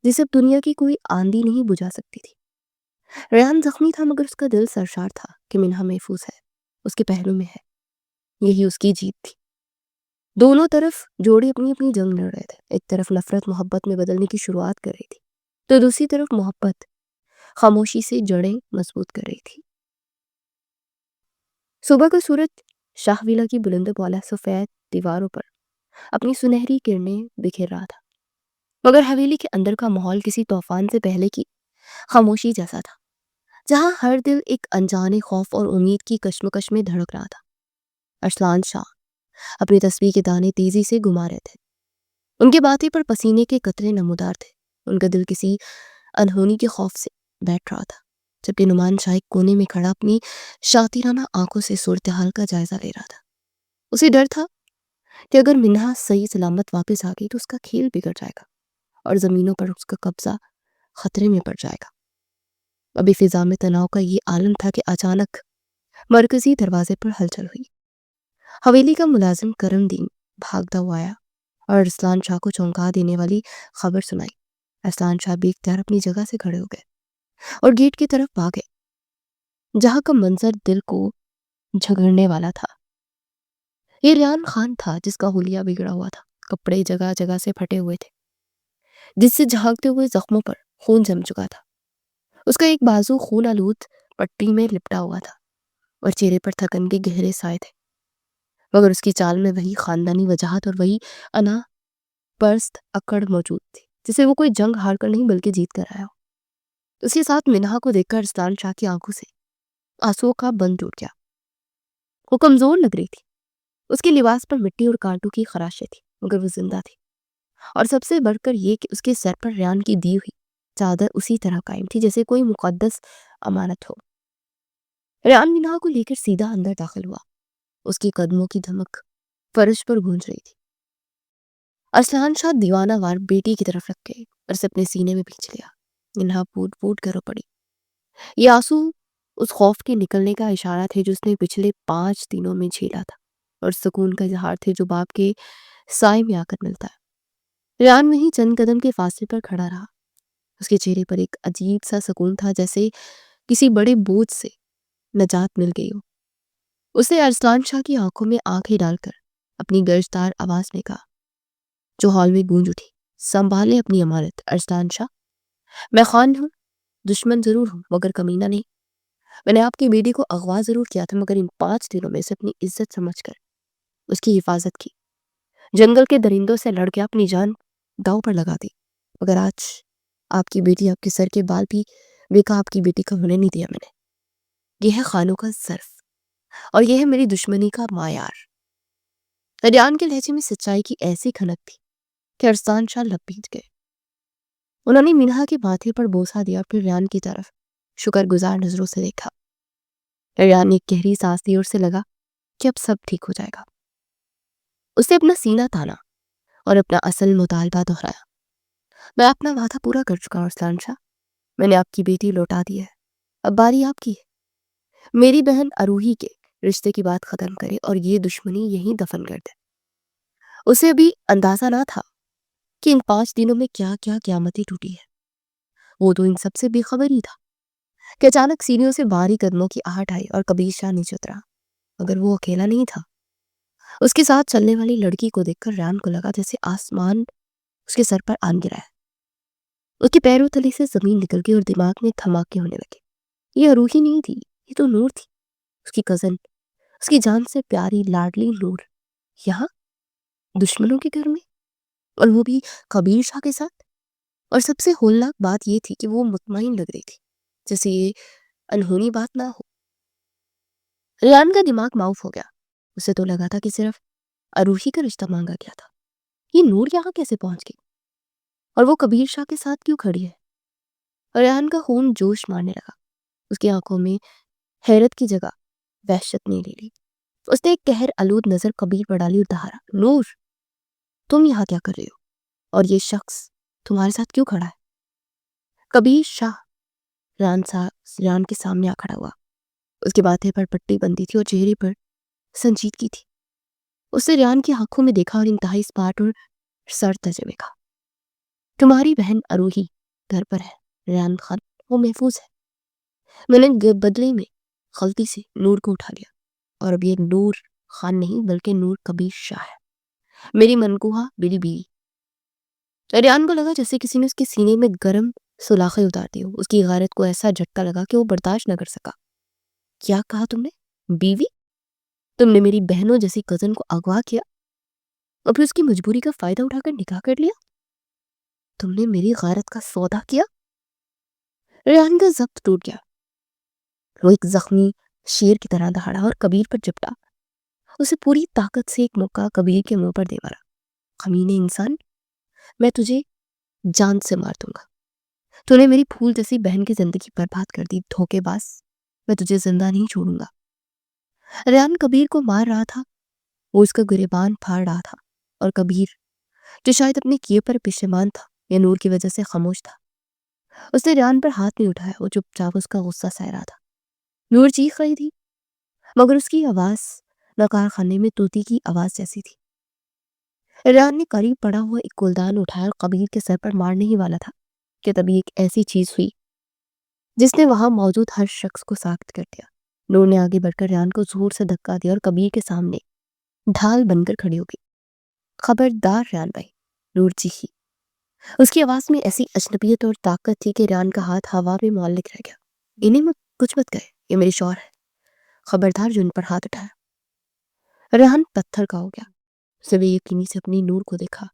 جسے اب دنیا کی کوئی آندھی نہیں بجھا سکتی تھی. ریحان زخمی تھا، مگر اس کا دل سرشار تھا کہ منہا محفوظ ہے، اس کے پہلو میں ہے. یہی اس کی جیت تھی. دونوں طرف جوڑے اپنی اپنی جنگ لڑ رہے تھے. ایک طرف نفرت محبت میں بدلنے کی شروعات کر رہی تھی، تو دوسری طرف محبت خاموشی سے جڑیں مضبوط کر رہی تھی. صبح کا سورج شاہ ویلا کی بلند بالا سفید دیواروں پر اپنی سنہری کرنیں بکھیر رہا تھا، مگر حویلی کے اندر کا ماحول کسی طوفان سے پہلے کی خاموشی جیسا تھا، جہاں ہر دل ایک انجانے خوف اور امید کی کشمکش میں دھڑک رہا تھا. ارسلان شاہ اپنی تسبیح کے دانے تیزی سے گھما رہے تھے. ان کے باتیں پر پسینے کے قطرے نمودار تھے. ان کا دل کسی انہونی کے خوف سے بیٹھ رہا تھا، جبکہ نعمان شاہ ایک کونے میں کھڑا اپنی شاطرانہ آنکھوں سے صورتحال کا جائزہ لے رہا تھا. اسے ڈر تھا کہ اگر منہا صحیح سلامت واپس آ گئی تو اس کا کھیل بگڑ جائے گا اور زمینوں پر اس کا قبضہ خطرے میں پڑ جائے گا. ابھی فضا میں تناؤ کا یہ عالم تھا کہ اچانک مرکزی دروازے پر ہلچل ہوئی. حویلی کا ملازم کرم دین بھاگتا ہوا آیا اور ارسلان شاہ کو چونکا دینے والی خبر سنائی. ارسلان شاہ بھی اختیار اپنی جگہ سے کھڑے ہو گئے اور گیٹ کی طرف بھاگے، جہاں کا منظر دل کو جھگڑنے والا تھا. یہ ریان خان تھا جس کا حلیہ بگڑا ہوا تھا، کپڑے جگہ جگہ سے پھٹے ہوئے تھے، جس سے جھانکتے ہوئے زخموں پر خون جم چکا تھا. اس کا ایک بازو خون آلود پٹی میں لپٹا ہوا تھا اور چہرے پر تھکن کے گہرے سائے تھے، مگر اس کی چال میں وہی خاندانی وجاہت اور وہی انا پرست اکڑ موجود تھی جسے وہ کوئی جنگ ہار کر نہیں بلکہ جیت کر آیا ہو. اس کے ساتھ منہا کو دیکھ کر ارسلان شاہ کی آنکھوں سے آنسوؤں کا بند ٹوٹ گیا. وہ کمزور لگ رہی تھی، اس کے لباس پر مٹی اور کانٹوں کی خراشیں تھی، مگر وہ زندہ تھی. اور سب سے بڑھ کر یہ کہ اس کے سر پر ریان کی دی ہوئی چادر اسی طرح قائم تھی جیسے کوئی مقدس امانت ہو. ریان منہا کو لے کر سیدھا اندر داخل ہوا. اس کی قدموں کی دھمک فرش پر گونج رہی تھی. ارسلان شاہ دیوانہ وار بیٹی کی طرف رکھ گئے اور اسے اپنے سینے میں کھینچ لیا. منہا پھوٹ پھوٹ کر رو پڑی. یہ آنسو اس خوف کے نکلنے کا اشارہ تھے جو اس نے پچھلے 5 دنوں میں جھیلا تھا، اور سکون کا اظہار تھے جو باپ کے سائے میں آ کر ملتا ہے. ریان وہیں چند قدم کے فاصلے پر کھڑا رہا. اس کے چہرے پر ایک عجیب سا سکون تھا، جیسے کسی بڑے بوجھ سے نجات مل گئی ہو. اس نے ارسلان شاہ کی آنکھوں میں آنکھیں ڈال کر اپنی گرجدار آواز میں کہا، جو ہال میں گونج اٹھی، سنبھالے اپنی امانت ارسلان شاہ. میں خان ہوں، دشمن ضرور ہوں مگر کمینہ نہیں. میں نے آپ کی بیٹی کو اغوا ضرور کیا تھا، مگر ان 5 دنوں میں سے اپنی عزت سمجھ کر اس کی حفاظت کی. جنگل کے درندوں سے لڑ کے اپنی جان داؤ پر لگا دی، مگر آج آپ کی بیٹی، آپ کے سر کے بال بھی بیکا آپ کی بیٹی کا ہونے نہیں دیا میں نے. یہ ہے خانوں کا ظرف اور یہ ہے میری دشمنی کا معیار. ریان کے لہجے میں سچائی کی ایسی کھنک تھی کہ ارسلان شاہ لب بھیج گئے. انہوں نے منہا کے ماتھے پر بوسہ دیا اور پھر ریان کی طرف شکر گزار نظروں سے دیکھا. ریان نے ایک گہری سانس لی اور اسے لگا کہ اب سب ٹھیک ہو جائے گا. اس نے اپنا سینہ تانا اور اپنا اصل مطالبہ دہرایا. میں اپنا وعدہ پورا کر چکا ہوں ارسلان شاہ، میں نے آپ کی بیٹی لوٹا دی ہے، اب باری آپ کی ہے. میری بہن اروہی کے رشتے کی بات ختم کرے اور یہ دشمنی یہیں دفن کر دے. اسے ابھی اندازہ نہ تھا کہ ان 5 دنوں میں کیا کیا قیامتیں ٹوٹی ہے. وہ تو ان سب سے بے خبر ہی تھا کہ اچانک سیڑھیوں سے بھاری قدموں کی آہٹ آئی اور کبیر شاہ نیچے اترا، مگر وہ اکیلا نہیں تھا۔ اس کے ساتھ چلنے والی لڑکی کو دیکھ کر ریان کو لگا جیسے آسمان اس کے سر پر آن گرا ہے۔ اس کے پیروں تلے سے زمین نکل گئی اور دماغ میں دھماکے ہونے لگے۔ یہ اروہی نہیں تھی، یہ تو نور تھی، اس کی کزن، اس کی جان سے پیاری لاڈلی نور، یہاں دشمنوں کے گھر میں، اور وہ بھی کبیر شاہ کے ساتھ۔ اور سب سے ہولناک بات یہ تھی کہ وہ مطمئن لگ رہی تھی، جیسے یہ انہونی بات نہ ہو۔ ریان کا دماغ معاف ہو گیا، اسے تو لگا تھا کہ صرف اروہی کا رشتہ مانگا گیا تھا، یہ نور یہاں کیسے پہنچ گئی اور وہ کبیر شاہ کے ساتھ کیوں کھڑی ہے؟ ریان کا خون جوش مارنے لگا، اس کی آنکھوں میں حیرت کی جگہ وحشت نے لے لی۔ اس نے ایک قہر آلود نظر کبیر پر ڈالی اور دہارا، نور تم یہاں کیا کر رہے ہو اور یہ شخص تمہارے ساتھ کیوں کھڑا ہے؟ کبیر شاہ ریان کے سامنے آ کھڑا ہوا، اس کی باتیں پر پٹی بندی تھی اور چہرے پر سنجیدگی تھی۔ اس نے ریان کی آنکھوں میں دیکھا اور انتہائی اسپاٹ اور سر تجے میں کہا، تمہاری بہن اروہی گھر پر ہے ریان خان، وہ محفوظ ہے۔ میں نے بدلے میں غلطی سے نور کو اٹھا لیا اور اب یہ نور خان نہیں بلکہ نور کبیر شاہ ہے، میری منکوہا میری بیوی۔ ریان کو لگا جیسے کسی نے اس کے سینے میں گرم سلاخیں اتار دی ہو۔ اس کی غیرت کو ایسا جھٹکا لگا کہ وہ برداشت نہ کر سکا۔ کیا کہا تم نے؟ بیوی؟ تم نے میری بہنوں جیسی کزن کو اغوا کیا اور پھر اس کی مجبوری کا فائدہ اٹھا کر نکاح کر لیا؟ تم نے میری غیرت کا سودا کیا؟ ریان کا ضبط ٹوٹ گیا، وہ ایک زخمی شیر کی طرح دہاڑا اور کبیر پر چپٹا۔ اسے پوری طاقت سے ایک موقع کبیر کے منہ پر دے مارا، کمینے انسان، میں تجھے جان سے مار دوں گا، تو نے میری پھول جیسی بہن کی زندگی برباد کر دی، دھوکے باز، میں تجھے زندہ نہیں چھوڑوں گا۔ ریان کبیر کو مار رہا تھا، وہ اس کا گریبان پھاڑ رہا تھا، اور کبیر جو شاید اپنے کیے پر پشیمان تھا یا نور کی وجہ سے خاموش تھا، اس نے ریان پر ہاتھ نہیں اٹھایا، وہ چپ چاپ اس کا غصہ سہ رہا تھا۔ نور چیخ رہی تھی مگر اس کی آواز ناکار خانے میں طوطی کی آواز جیسی تھی۔ ریان نے قریب پڑا ہوا ایک گلدان اٹھایا اور کبیر کے سر پر مارنے ہی والا تھا کہ تبھی ایک ایسی چیز ہوئی جس نے وہاں موجود ہر شخص کو ساکت کر دیا۔ نور نے آگے بڑھ کر ریان کو زور سے دھکا دیا اور کبیر کے سامنے ڈھال بن کر کھڑی ہو گئی۔ خبردار ریان بھائی، نور چیخی، اس کی آواز میں ایسی اجنبیت اور طاقت تھی کہ ریان کا ہاتھ ہوا میں معلق رہ گیا۔ انہیں کچھ مت کہے، یہ میرے شوہر ہے، خبردار جو ان پر ہاتھ اٹھایا۔ ریان پتھر کا ہو گیا، اسے بے یقینی سے اپنی نور کو دیکھا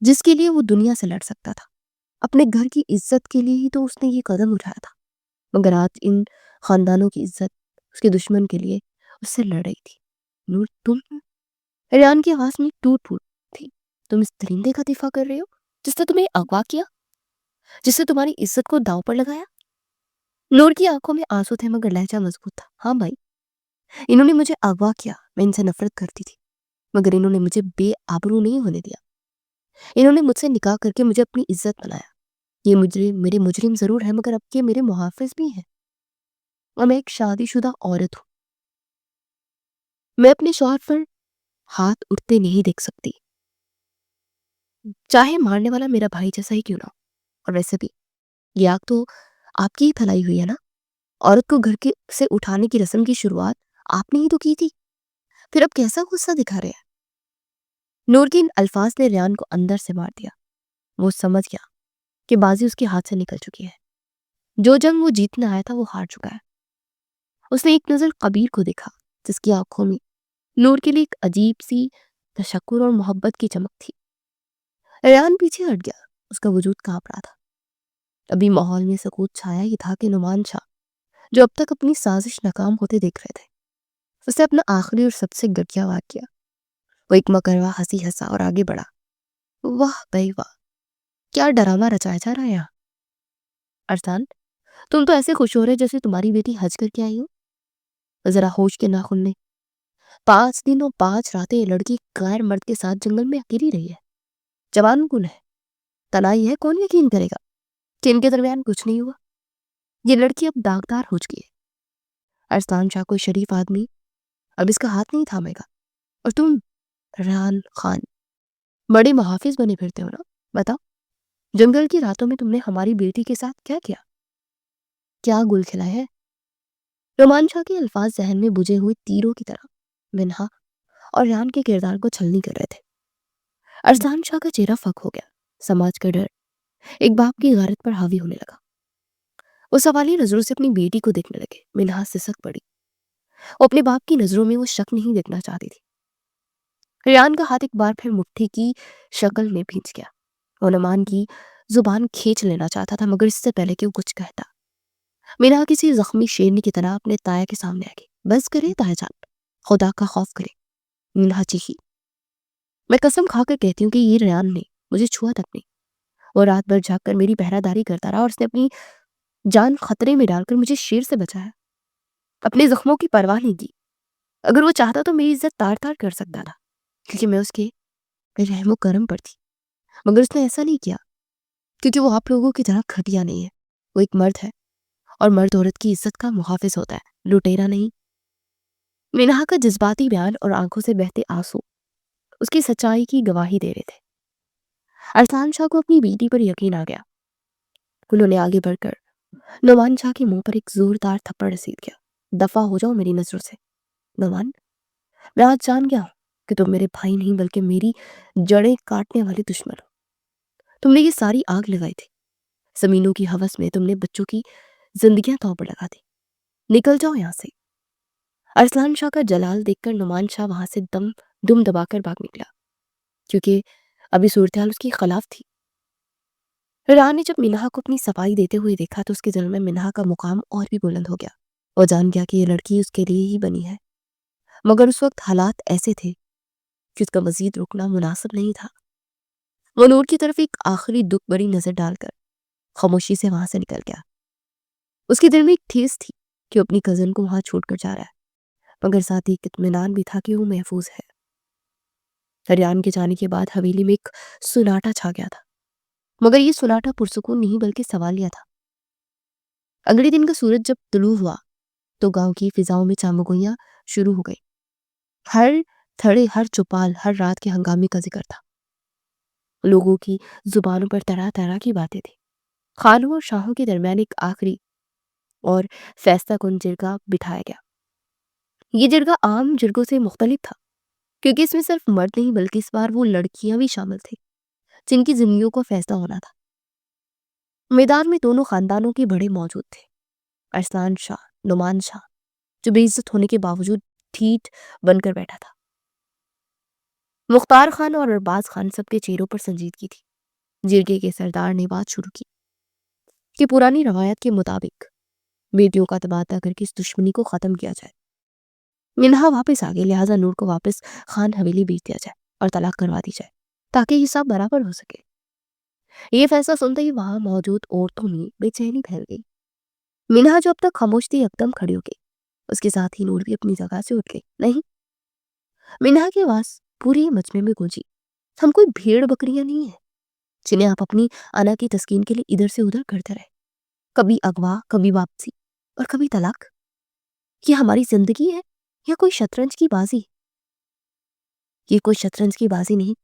جس کے لیے وہ دنیا سے لڑ سکتا تھا، اپنے گھر کی عزت کے لیے ہی تو اس نے یہ قدم اٹھایا تھا، مگر آج ان خاندانوں کی عزت اس کے دشمن کے لیے اس سے لڑ رہی تھی۔ نور تم؟ ریان کی آواز میں ٹوٹ پھوٹ تھی، تم اس درندے کا دفاع کر رہے ہو جس نے تمہیں اغوا کیا، جس نے تمہاری عزت کو داؤ پر لگایا؟ نور کی آنکھوں میں آنسو تھے مگر لہجہ مضبوط تھا۔ ہاں بھائی، انہوں نے مجھے اغوا کیا، میں ان سے نفرت کرتی تھی مگر انہوں نے مجھے بے آبرو نہیں ہونے دیا، انہوں نے مجھ سے نکاح کر کے مجھے اپنی عزت بنایا۔ یہ میرے مجرم ضرور ہیں مگر اب یہ میرے محافظ بھی ہیں، اور میں ایک شادی شدہ عورت ہوں، میں اپنے شوہر پر ہاتھ اٹھتے نہیں دیکھ سکتی، چاہے مارنے والا میرا بھائی جیسا ہی کیوں نہ ہو۔ اور ویسے بھی یہ آگ تو آپ کی ہی پھیلائی ہوئی ہے نا، عورت کو گھر سے اٹھانے کی رسم کی شروعات آپ نے ہی تو کی تھی، پھر اب کیسا غصہ دکھا رہے ہیں؟ نور کے ان الفاظ نے ریان کو اندر سے مار دیا۔ وہ سمجھ گیا کہ بازی اس کے ہاتھ سے نکل چکی ہے، جو جنگ وہ جیتنے آیا تھا وہ ہار چکا ہے۔ اس نے ایک نظر کبیر کو دیکھا جس کی آنکھوں میں نور کے لیے ایک عجیب سی تشکر اور محبت کی چمک تھی۔ ریان پیچھے ہٹ گیا، اس کا وجود کانپ رہا تھا۔ ابھی ماحول میں سکوت چھایا ہی تھا کہ نعمان شاہ جو اب تک اپنی سازش ناکام ہوتے دیکھ رہے تھے، اسے اپنا آخری اور سب سے گٹیا وار کیا۔ وہ ایک مکروا ہنسی ہنسا اور آگے بڑھا۔ واہ بھائی واہ، کیا ڈرامہ رچایا جا رہا ہے یہاں۔ ارسلان، تم تو ایسے خوش ہو رہے جیسے تمہاری بیٹی حج کر کے آئی ہو۔ ذرا ہوش کے ناخن لے، 5 دن اور 5 راتیں یہ لڑکی غیر مرد کے ساتھ جنگل میں اکیلی رہی ہے، جوان کن ہے، تنہائی ہے، کون یقین کرے گا کہ ان کے درمیان کچھ نہیں ہوا؟ یہ لڑکی اب داغدار ہو چکی ہے۔ ارسلان شاہ کوئی شریف آدمی اب اس کا ہاتھ نہیں تھامے گا، اور تم ریان خان بڑے محافظ بنے پھرتے ہو نا، بتاؤ جنگل کی راتوں میں تم نے ہماری بیٹی کے ساتھ کیا کیا؟ کیا گل کھلایا ہے؟ نعمان شاہ کے الفاظ ذہن میں بجھے ہوئے تیروں کی طرح منہا اور ریان کے کردار کو چھلنی کر رہے تھے۔ ارسلان شاہ کا چہرہ فک ہو گیا۔ سماج کا ڈر ایک باپ کی غارت پر حاوی ہونے لگا۔ وہ سوالی نظروں سے اپنی بیٹی کو دیکھنے لگے۔ منہا سسک پڑی۔ وہ اپنے باپ کی نظروں میں وہ شک نہیں دیکھنا چاہتی تھی۔ ریان کا ہاتھ ایک بار پھر مٹھی کی شکل میں بھینچ گیا۔ وہ نعمان کی زبان کھینچ لینا چاہتا تھا مگر اس سے پہلے کہ وہ کچھ کہتا منہا کسی زخمی شیرنی کی طرح اپنے تایا کے سامنے آ گئی۔ بس کرے تایا جان، خدا کا خوف کرے۔ منہا چیخی، میں قسم کھا کر کہتی ہوں کہ یہ ریان نے مجھے چھوا تک نہیں۔ وہ رات بھر جاگ کر میری پہرہ داری کرتا رہا اور اس نے اپنی جان خطرے میں ڈال کر مجھے شیر سے بچایا۔ اپنے زخموں کی پرواہ نہیں کی۔ اگر وہ چاہتا تو میری عزت تار تار کر سکتا تھا کیونکہ میں اس کے رحم و کرم پر تھی، مگر اس نے ایسا نہیں کیا کیونکہ وہ آپ لوگوں کی طرح گھٹیا نہیں ہے۔ وہ ایک مرد ہے اور مرد عورت کی عزت کا محافظ ہوتا ہے، لٹیرا نہیں۔ منہا کا جذباتی بیان اور آنکھوں سے بہتے آنسو اس کی سچائی کی گواہی دے رہے تھے۔ ارسلان شاہ کو اپنی بیٹی پر یقین آ گیا۔ انہوں نے آگے بڑھ کر نعمان شاہ کے منہ پر ایک زوردار تھپڑ رسید کیا۔ دفع ہو جاؤ میری نظروں سے نعمان، میں آج جان گیا ہوں کہ تم میرے بھائی نہیں بلکہ میری جڑیں کاٹنے والے دشمن ہو۔ تم نے یہ ساری آگ لگائی تھی، زمینوں کی ہوس میں تم نے بچوں کی زندگیاں داؤ پر لگا دی۔ نکل جاؤ یہاں سے۔ ارسلان شاہ کا جلال دیکھ کر نعمان شاہ وہاں سے دم دبا کر بھاگ نکلا کیونکہ ابھی صورتحال اس کی خلاف تھی۔ ران نے جب منہا کو اپنی صفائی دیتے ہوئے دیکھا تو اس کے دل میں منہا کا مقام اور بھی بلند ہو گیا۔ وہ جان گیا کہ یہ لڑکی اس کے لیے ہی بنی ہے، مگر اس وقت حالات ایسے تھے کہ اس کا مزید رکنا مناسب نہیں تھا۔ وہ نور کی طرف ایک آخری دکھ بری نظر ڈال کر خاموشی سے وہاں سے نکل گیا۔ اس کے دل میں ایک ٹھیس تھی کہ وہ اپنی کزن کو وہاں چھوڑ کر جا رہا ہے، مگر ساتھ ہی اطمینان بھی تھا کہ وہ محفوظ ہے۔ ریان کے جانے کے بعد حویلی میں ایک سناٹا چھا گیا تھا، مگر یہ سناٹا پرسکون نہیں بلکہ سوالیہ تھا۔ اگلے دن کا سورج جب طلوع ہوا تو گاؤں کی فضاؤں میں چامگوئیاں شروع ہو گئی۔ ہر تھڑے، ہر چوپال، ہر رات کے ہنگامے کا ذکر تھا۔ لوگوں کی زبانوں پر طرح طرح کی باتیں تھیں۔ خانوں اور شاہوں کے درمیان ایک آخری اور فیصلہ کن جرگہ بٹھایا گیا۔ یہ جرگہ عام جرگوں سے مختلف تھا کیونکہ اس میں صرف مرد نہیں بلکہ اس بار وہ لڑکیاں بھی شامل تھیں جن کی زندگیوں کو فیصلہ ہونا تھا۔ میدان میں دونوں خاندانوں کے بڑے موجود تھے، ارسلان شاہ، نعمان شاہ جو بے عزت ہونے کے باوجود ٹھیٹ بن کر بیٹھا تھا، مختار خان اور ارباز خان، سب کے چہروں پر سنجیدگی تھی۔ جرگے کے سردار نے بات شروع کی کہ پرانی روایت کے مطابق بیٹیوں کا تبادلہ کر کے اس دشمنی کو ختم کیا جائے۔ منہا واپس آ گئی، لہٰذا نور کو واپس خان حویلی بھیج دیا جائے اور طلاق کروا دی جائے تاکہ حساب برابر ہو سکے۔ یہ فیصلہ سنتے ہی وہاں موجود عورتوں میں بے چینی پھیل گئی۔ منہا جو اب تک خاموش تھی یکدم کھڑی ہو گئی، اس کے ساتھ ہی نور بھی اپنی جگہ سے اٹھ گئی۔ نہیں، منہا کی آواز پوری مجمع میں گونجی، ہم کوئی بھیڑ بکریاں نہیں ہیں جنہیں آپ اپنی انا کی تسکین کے لیے ادھر سے ادھر کرتے رہے، کبھی اغوا، کبھی واپسی اور کبھی طلاق۔ یہ ہماری زندگی ہے یا کوئی شطرنج کی بازی؟ یہ کوئی شطرنج کی بازی نہیں،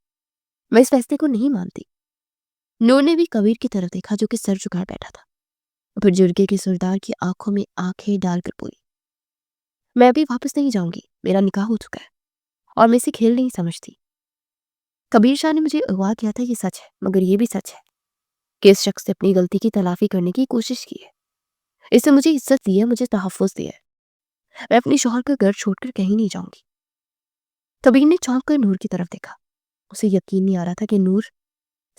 میں اس فیصلے کو نہیں مانتی۔ نور نے بھی کبیر کی طرف دیکھا جو کہ سر جھکائے بیٹھا تھا، پھر جرگے کے سردار کی آنکھوں میں آنکھیں ڈال کر بولی، میں ابھی واپس نہیں جاؤں گی، میرا نکاح ہو چکا ہے اور میں اسے کھیل نہیں سمجھتی۔ کبیر شاہ نے مجھے اغوا کیا تھا، یہ سچ ہے، مگر یہ بھی سچ ہے کہ اس شخص نے اپنی غلطی کی تلافی کرنے کی کوشش کی ہے۔ اس نے مجھے عزت دی ہے، مجھے تحفظ دیا ہے، میں اپنے شوہر کا گھر چھوڑ کر کہیں نہیں جاؤں گی۔ کبیر نے چونک کر نور کی طرف دیکھا، اسے یقین نہیں آ رہا تھا کہ نور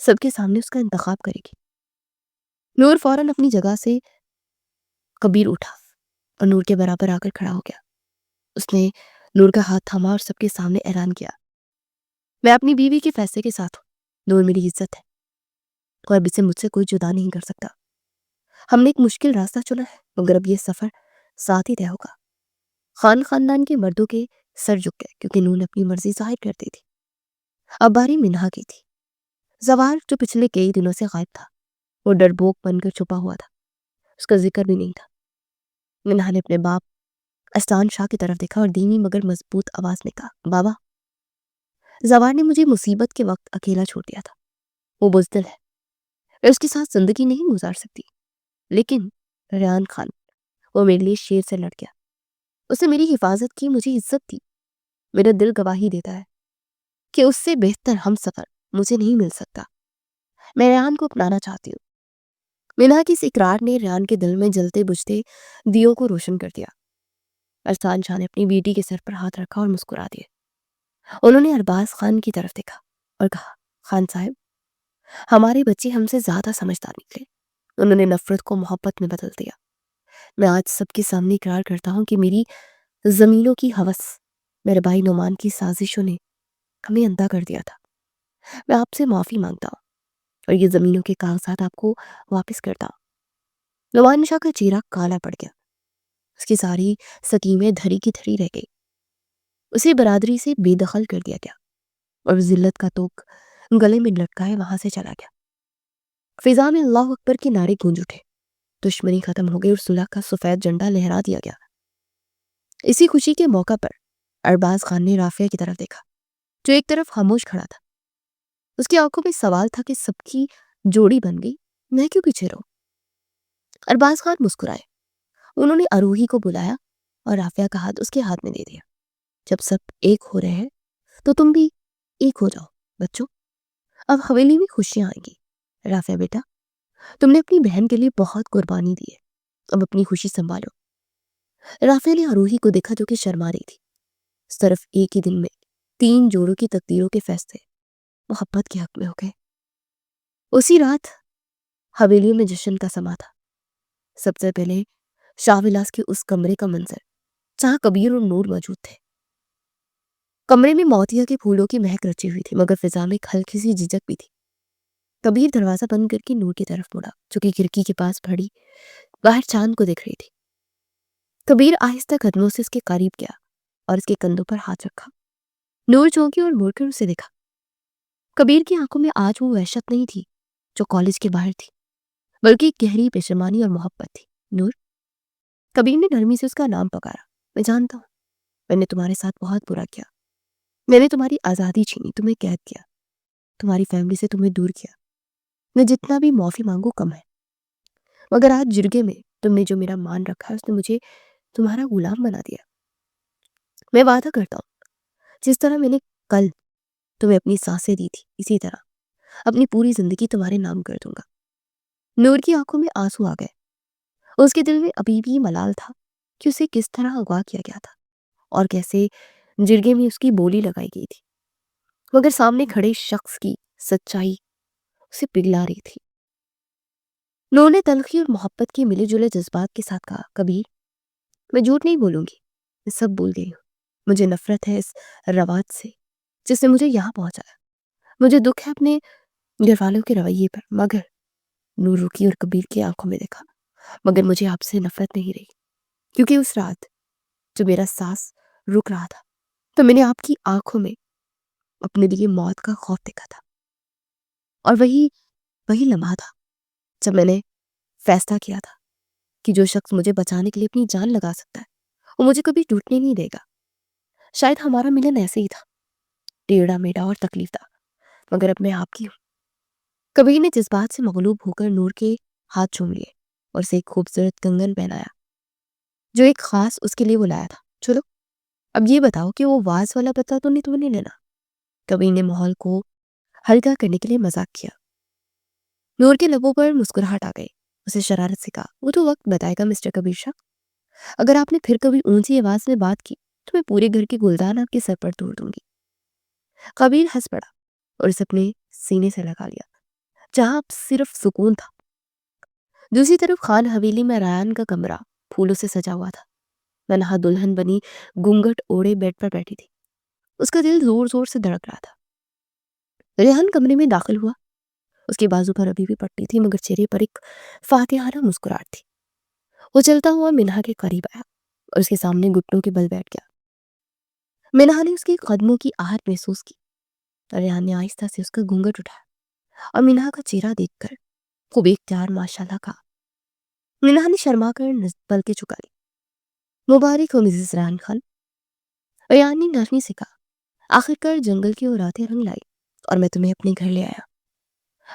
سب کے سامنے اس کا انتخاب کرے گی۔ نور فوراً اپنی جگہ سے کبیر اٹھا اور نور کے برابر آ کر کھڑا ہو گیا۔ اس نے نور کا ہاتھ تھاما اور سب کے سامنے اعلان کیا، میں اپنی بیوی کے فیصلے کے ساتھ ہوں، نور میری عزت ہے اور اب اسے مجھ سے کوئی جدا نہیں کر سکتا۔ ہم نے ایک مشکل راستہ چنا ہے مگر اب یہ سفر ساتھ ہی طے ہوگا۔ خاندان کے مردوں کے سر جھک گئے کیونکہ نور نے اپنی مرضی ظاہر کر دی تھی۔ اب باری منہا کی تھی۔ زوار جو پچھلے کئی دنوں سے غائب تھا، وہ ڈربوک بن کر چھپا ہوا تھا، اس کا ذکر بھی نہیں تھا۔ منہا نے اپنے باپ ارسلان شاہ کی طرف دیکھا اور دھیمی مگر مضبوط آواز میں کہا، بابا، زوار نے مجھے مصیبت کے وقت اکیلا چھوڑ دیا تھا، وہ بزدل ہے، میں اس کے ساتھ زندگی نہیں گزار سکتی. لیکن ریان خان، وہ میرے لیے شیر سے لڑ گیا. اس نے میری حفاظت کی، مجھے عزت دی. میرا دل گواہی دیتا ہے کہ اس سے بہتر ہم سفر مجھے نہیں مل سکتا. میں ریان کو اپنانا چاہتی ہوں. مینا کی اس اقرار نے ریان کے دل میں جلتے بجھتے دیوں کو روشن کر دیا. ارسلان شاہ نے اپنی بیٹی کے سر پر ہاتھ رکھا اور مسکرا دیا. انہوں نے ارباز خان کی طرف دیکھا اور کہا، خان صاحب، ہمارے بچے ہم سے زیادہ سمجھدار نکلے. انہوں نے نفرت کو محبت میں بدل دیا. میں آج سب کے سامنے اقرار کرتا ہوں کہ میری زمینوں کی ہوس، میرے بھائی نعمان کی سازشوں نے ہمیں اندھا کر دیا تھا. میں آپ سے معافی مانگتا ہوں اور یہ زمینوں کے کاغذات آپ کو واپس کرتا ہوں. نعمان شاہ کا چہرہ کالا پڑ گیا. اس کی ساری سکیمیں دھری کی دھری رہ گئی. اسے برادری سے بے دخل کر دیا گیا اور ذلت کا توق گلے میں لٹکائے وہاں سے چلا گیا. فضا میں اللہ اکبر کے نعرے گونج اٹھے. دشمنی ختم ہو گئی اور صلح کا سفید جھنڈا لہرا دیا گیا. اسی خوشی کے موقع پر ارباز خان نے رافیہ کی طرف دیکھا جو ایک طرف خاموش کھڑا تھا. اس کی آنکھوں میں سوال تھا کہ سب کی جوڑی بن گئی، میں کیوں پیچھے رہوں؟ ارباز خان مسکرائے. انہوں نے اروہی کو بلایا اور رافیہ کا ہاتھ اس کے ہاتھ میں دے دیا. جب سب ایک ہو رہے ہیں تو تم بھی ایک ہو جاؤ بچوں. اب حویلی میں خوشیاں آئیں گی. رافیہ بیٹا، تم نے اپنی بہن کے لیے بہت قربانی دی ہے، اب اپنی خوشی سنبھالو. رافیہ نے اروہی کو دیکھا جو کہ شرما رہی تھی. صرف ایک ہی دن میں 3 جوڑوں کی تقدیروں کے فیصلے محبت کے حق میں ہو گئے. اسی رات حویلیوں میں جشن کا سما تھا. سب سے پہلے شاہ ولاس کے اس کمرے کا منظر جہاں کبیر اور نور موجود تھے. کمرے میں موتیا کے پھولوں کی مہک رچی ہوئی تھی، مگر فضا میں ایک ہلکی سی جھجک بھی تھی. کبیر دروازہ بند کر کے نور کی طرف مڑا جو کہ کھڑکی کے پاس کھڑی باہر چاند کو دیکھ رہی تھی. کبیر آہستہ قدموں سے اس کے قریب گیا اور اس کے کندھوں پر ہاتھ رکھا. نور چونکی اور مڑ کر اسے دیکھا. کبیر کی آنکھوں میں آج وہ وحشت نہیں تھی جو کالج کے باہر تھی، بلکہ ایک گہری پشیمانی اور محبت تھی. نور. کبیر نے نرمی سے اس کا نام پکارا. میں جانتا ہوں میں نے تمہارے ساتھ بہت برا کیا. میں نے تمہاری آزادی چھینی، تمہیں قید کیا، تمہاری فیملی سے تمہیں دور کیا. میں جتنا بھی معافی مانگوں کم ہے، مگر آج جرگے میں تم نے جو میرا مان رکھا ہے اس نے مجھے تمہارا غلام بنا دیا. میں وعدہ کرتا ہوں جس طرح میں نے کل تمہیں اپنی سانسیں دی تھی اسی طرح اپنی پوری زندگی تمہارے نام کر دوں گا. نور کی آنکھوں میں آنسو آ گئے. اس کے دل میں ابھی بھی ملال تھا کہ اسے کس طرح اغوا کیا گیا تھا اور کیسے جرگے میں اس کی بولی لگائی گئی تھی، مگر سامنے کھڑے شخص کی سچائی اسے پگھلا رہی تھی. نور نے تلخی اور محبت کے ملے جلے جذبات کے ساتھ کہا، کبیر، میں جھوٹ نہیں بولوں گی، میں سب بھول گئی ہوں. مجھے نفرت ہے اس رواج سے جس نے مجھے یہاں پہنچایا. مجھے دکھ ہے اپنے گھر والوں کے رویے پر. مگر نور رکی اور کبیر کی آنکھوں میں دیکھا. مگر مجھے آپ سے نفرت نہیں رہی، کیونکہ اس رات جو میرا سانس رک رہا تھا تو میں نے آپ کی آنکھوں میں اپنے لیے موت کا خوف دیکھا تھا. اور وہی لمحہ تھا جب میں نے فیصلہ کیا تھا کہ جو شخص مجھے بچانے کے لیے اپنی جان لگا سکتا ہے وہ مجھے کبھی ٹوٹنے نہیں دے گا. شاید ہمارا ملن ایسے ہی تھا، ٹیڑھا میڑھا اور تکلیف دہ، مگر اب میں آپ کی ہوں. کبیر نے جذبات سے مغلوب ہو کر نور کے ہاتھ چوم لیے اور اسے ایک خوبصورت کنگن پہنایا جو ایک خاص اس کے لیے وہ لایا تھا. چلو اب یہ بتاؤ کہ وہ واز والا پتہ تو نہیں لینا. کبیر نے ماحول کو ہلکا کرنے کے لیے مذاق کیا. نور کے لبوں پر مسکراہٹ آ گئی. اسے شرارت سے کہا، وہ تو وقت بتائے گا مسٹر کبیر شاہ. اگر آپ نے پھر کبھی اونچی آواز میں بات کی تو میں پورے گھر کے گلدان آپ کے سر پر توڑ دوں گی. کبیر ہنس پڑا اور اسے اپنے سینے سے لگا لیا جہاں اب صرف سکون تھا. دوسری طرف خان حویلی میں ریان کا کمرہ پھولوں سے سجا ہوا تھا. ننہا دلہن بنی گھونگھٹ اوڑے بیڈ پر بیٹھی تھی. اس کا دل زور زور سے دھڑک رہا تھا. ریحان کمرے میں داخل ہوا. اس کے بازو پر ابھی بھی پٹی تھی مگر چہرے پر ایک فاتحانہ مسکراہٹ تھی. وہ چلتا ہوا منہا کے قریب آیا اور اس کے سامنے گھٹنوں کے بل بیٹھ گیا. منہا نے اس کے قدموں کی آہٹ محسوس کی. ریحان نے آہستہ سے اس کا گھونگھٹ اٹھایا اور منہا کا چہرہ دیکھ کر خوب اختیار ماشاءاللہ کہا. منہا نے شرما کر پلکیں چکا لی. مبارک ہو مسز ریحان خان. ریحان نے نرمی سے کہا، آخر کار جنگل کی وہ راتیں رنگ لائی اور میں تمہیں اپنے گھر لے آیا.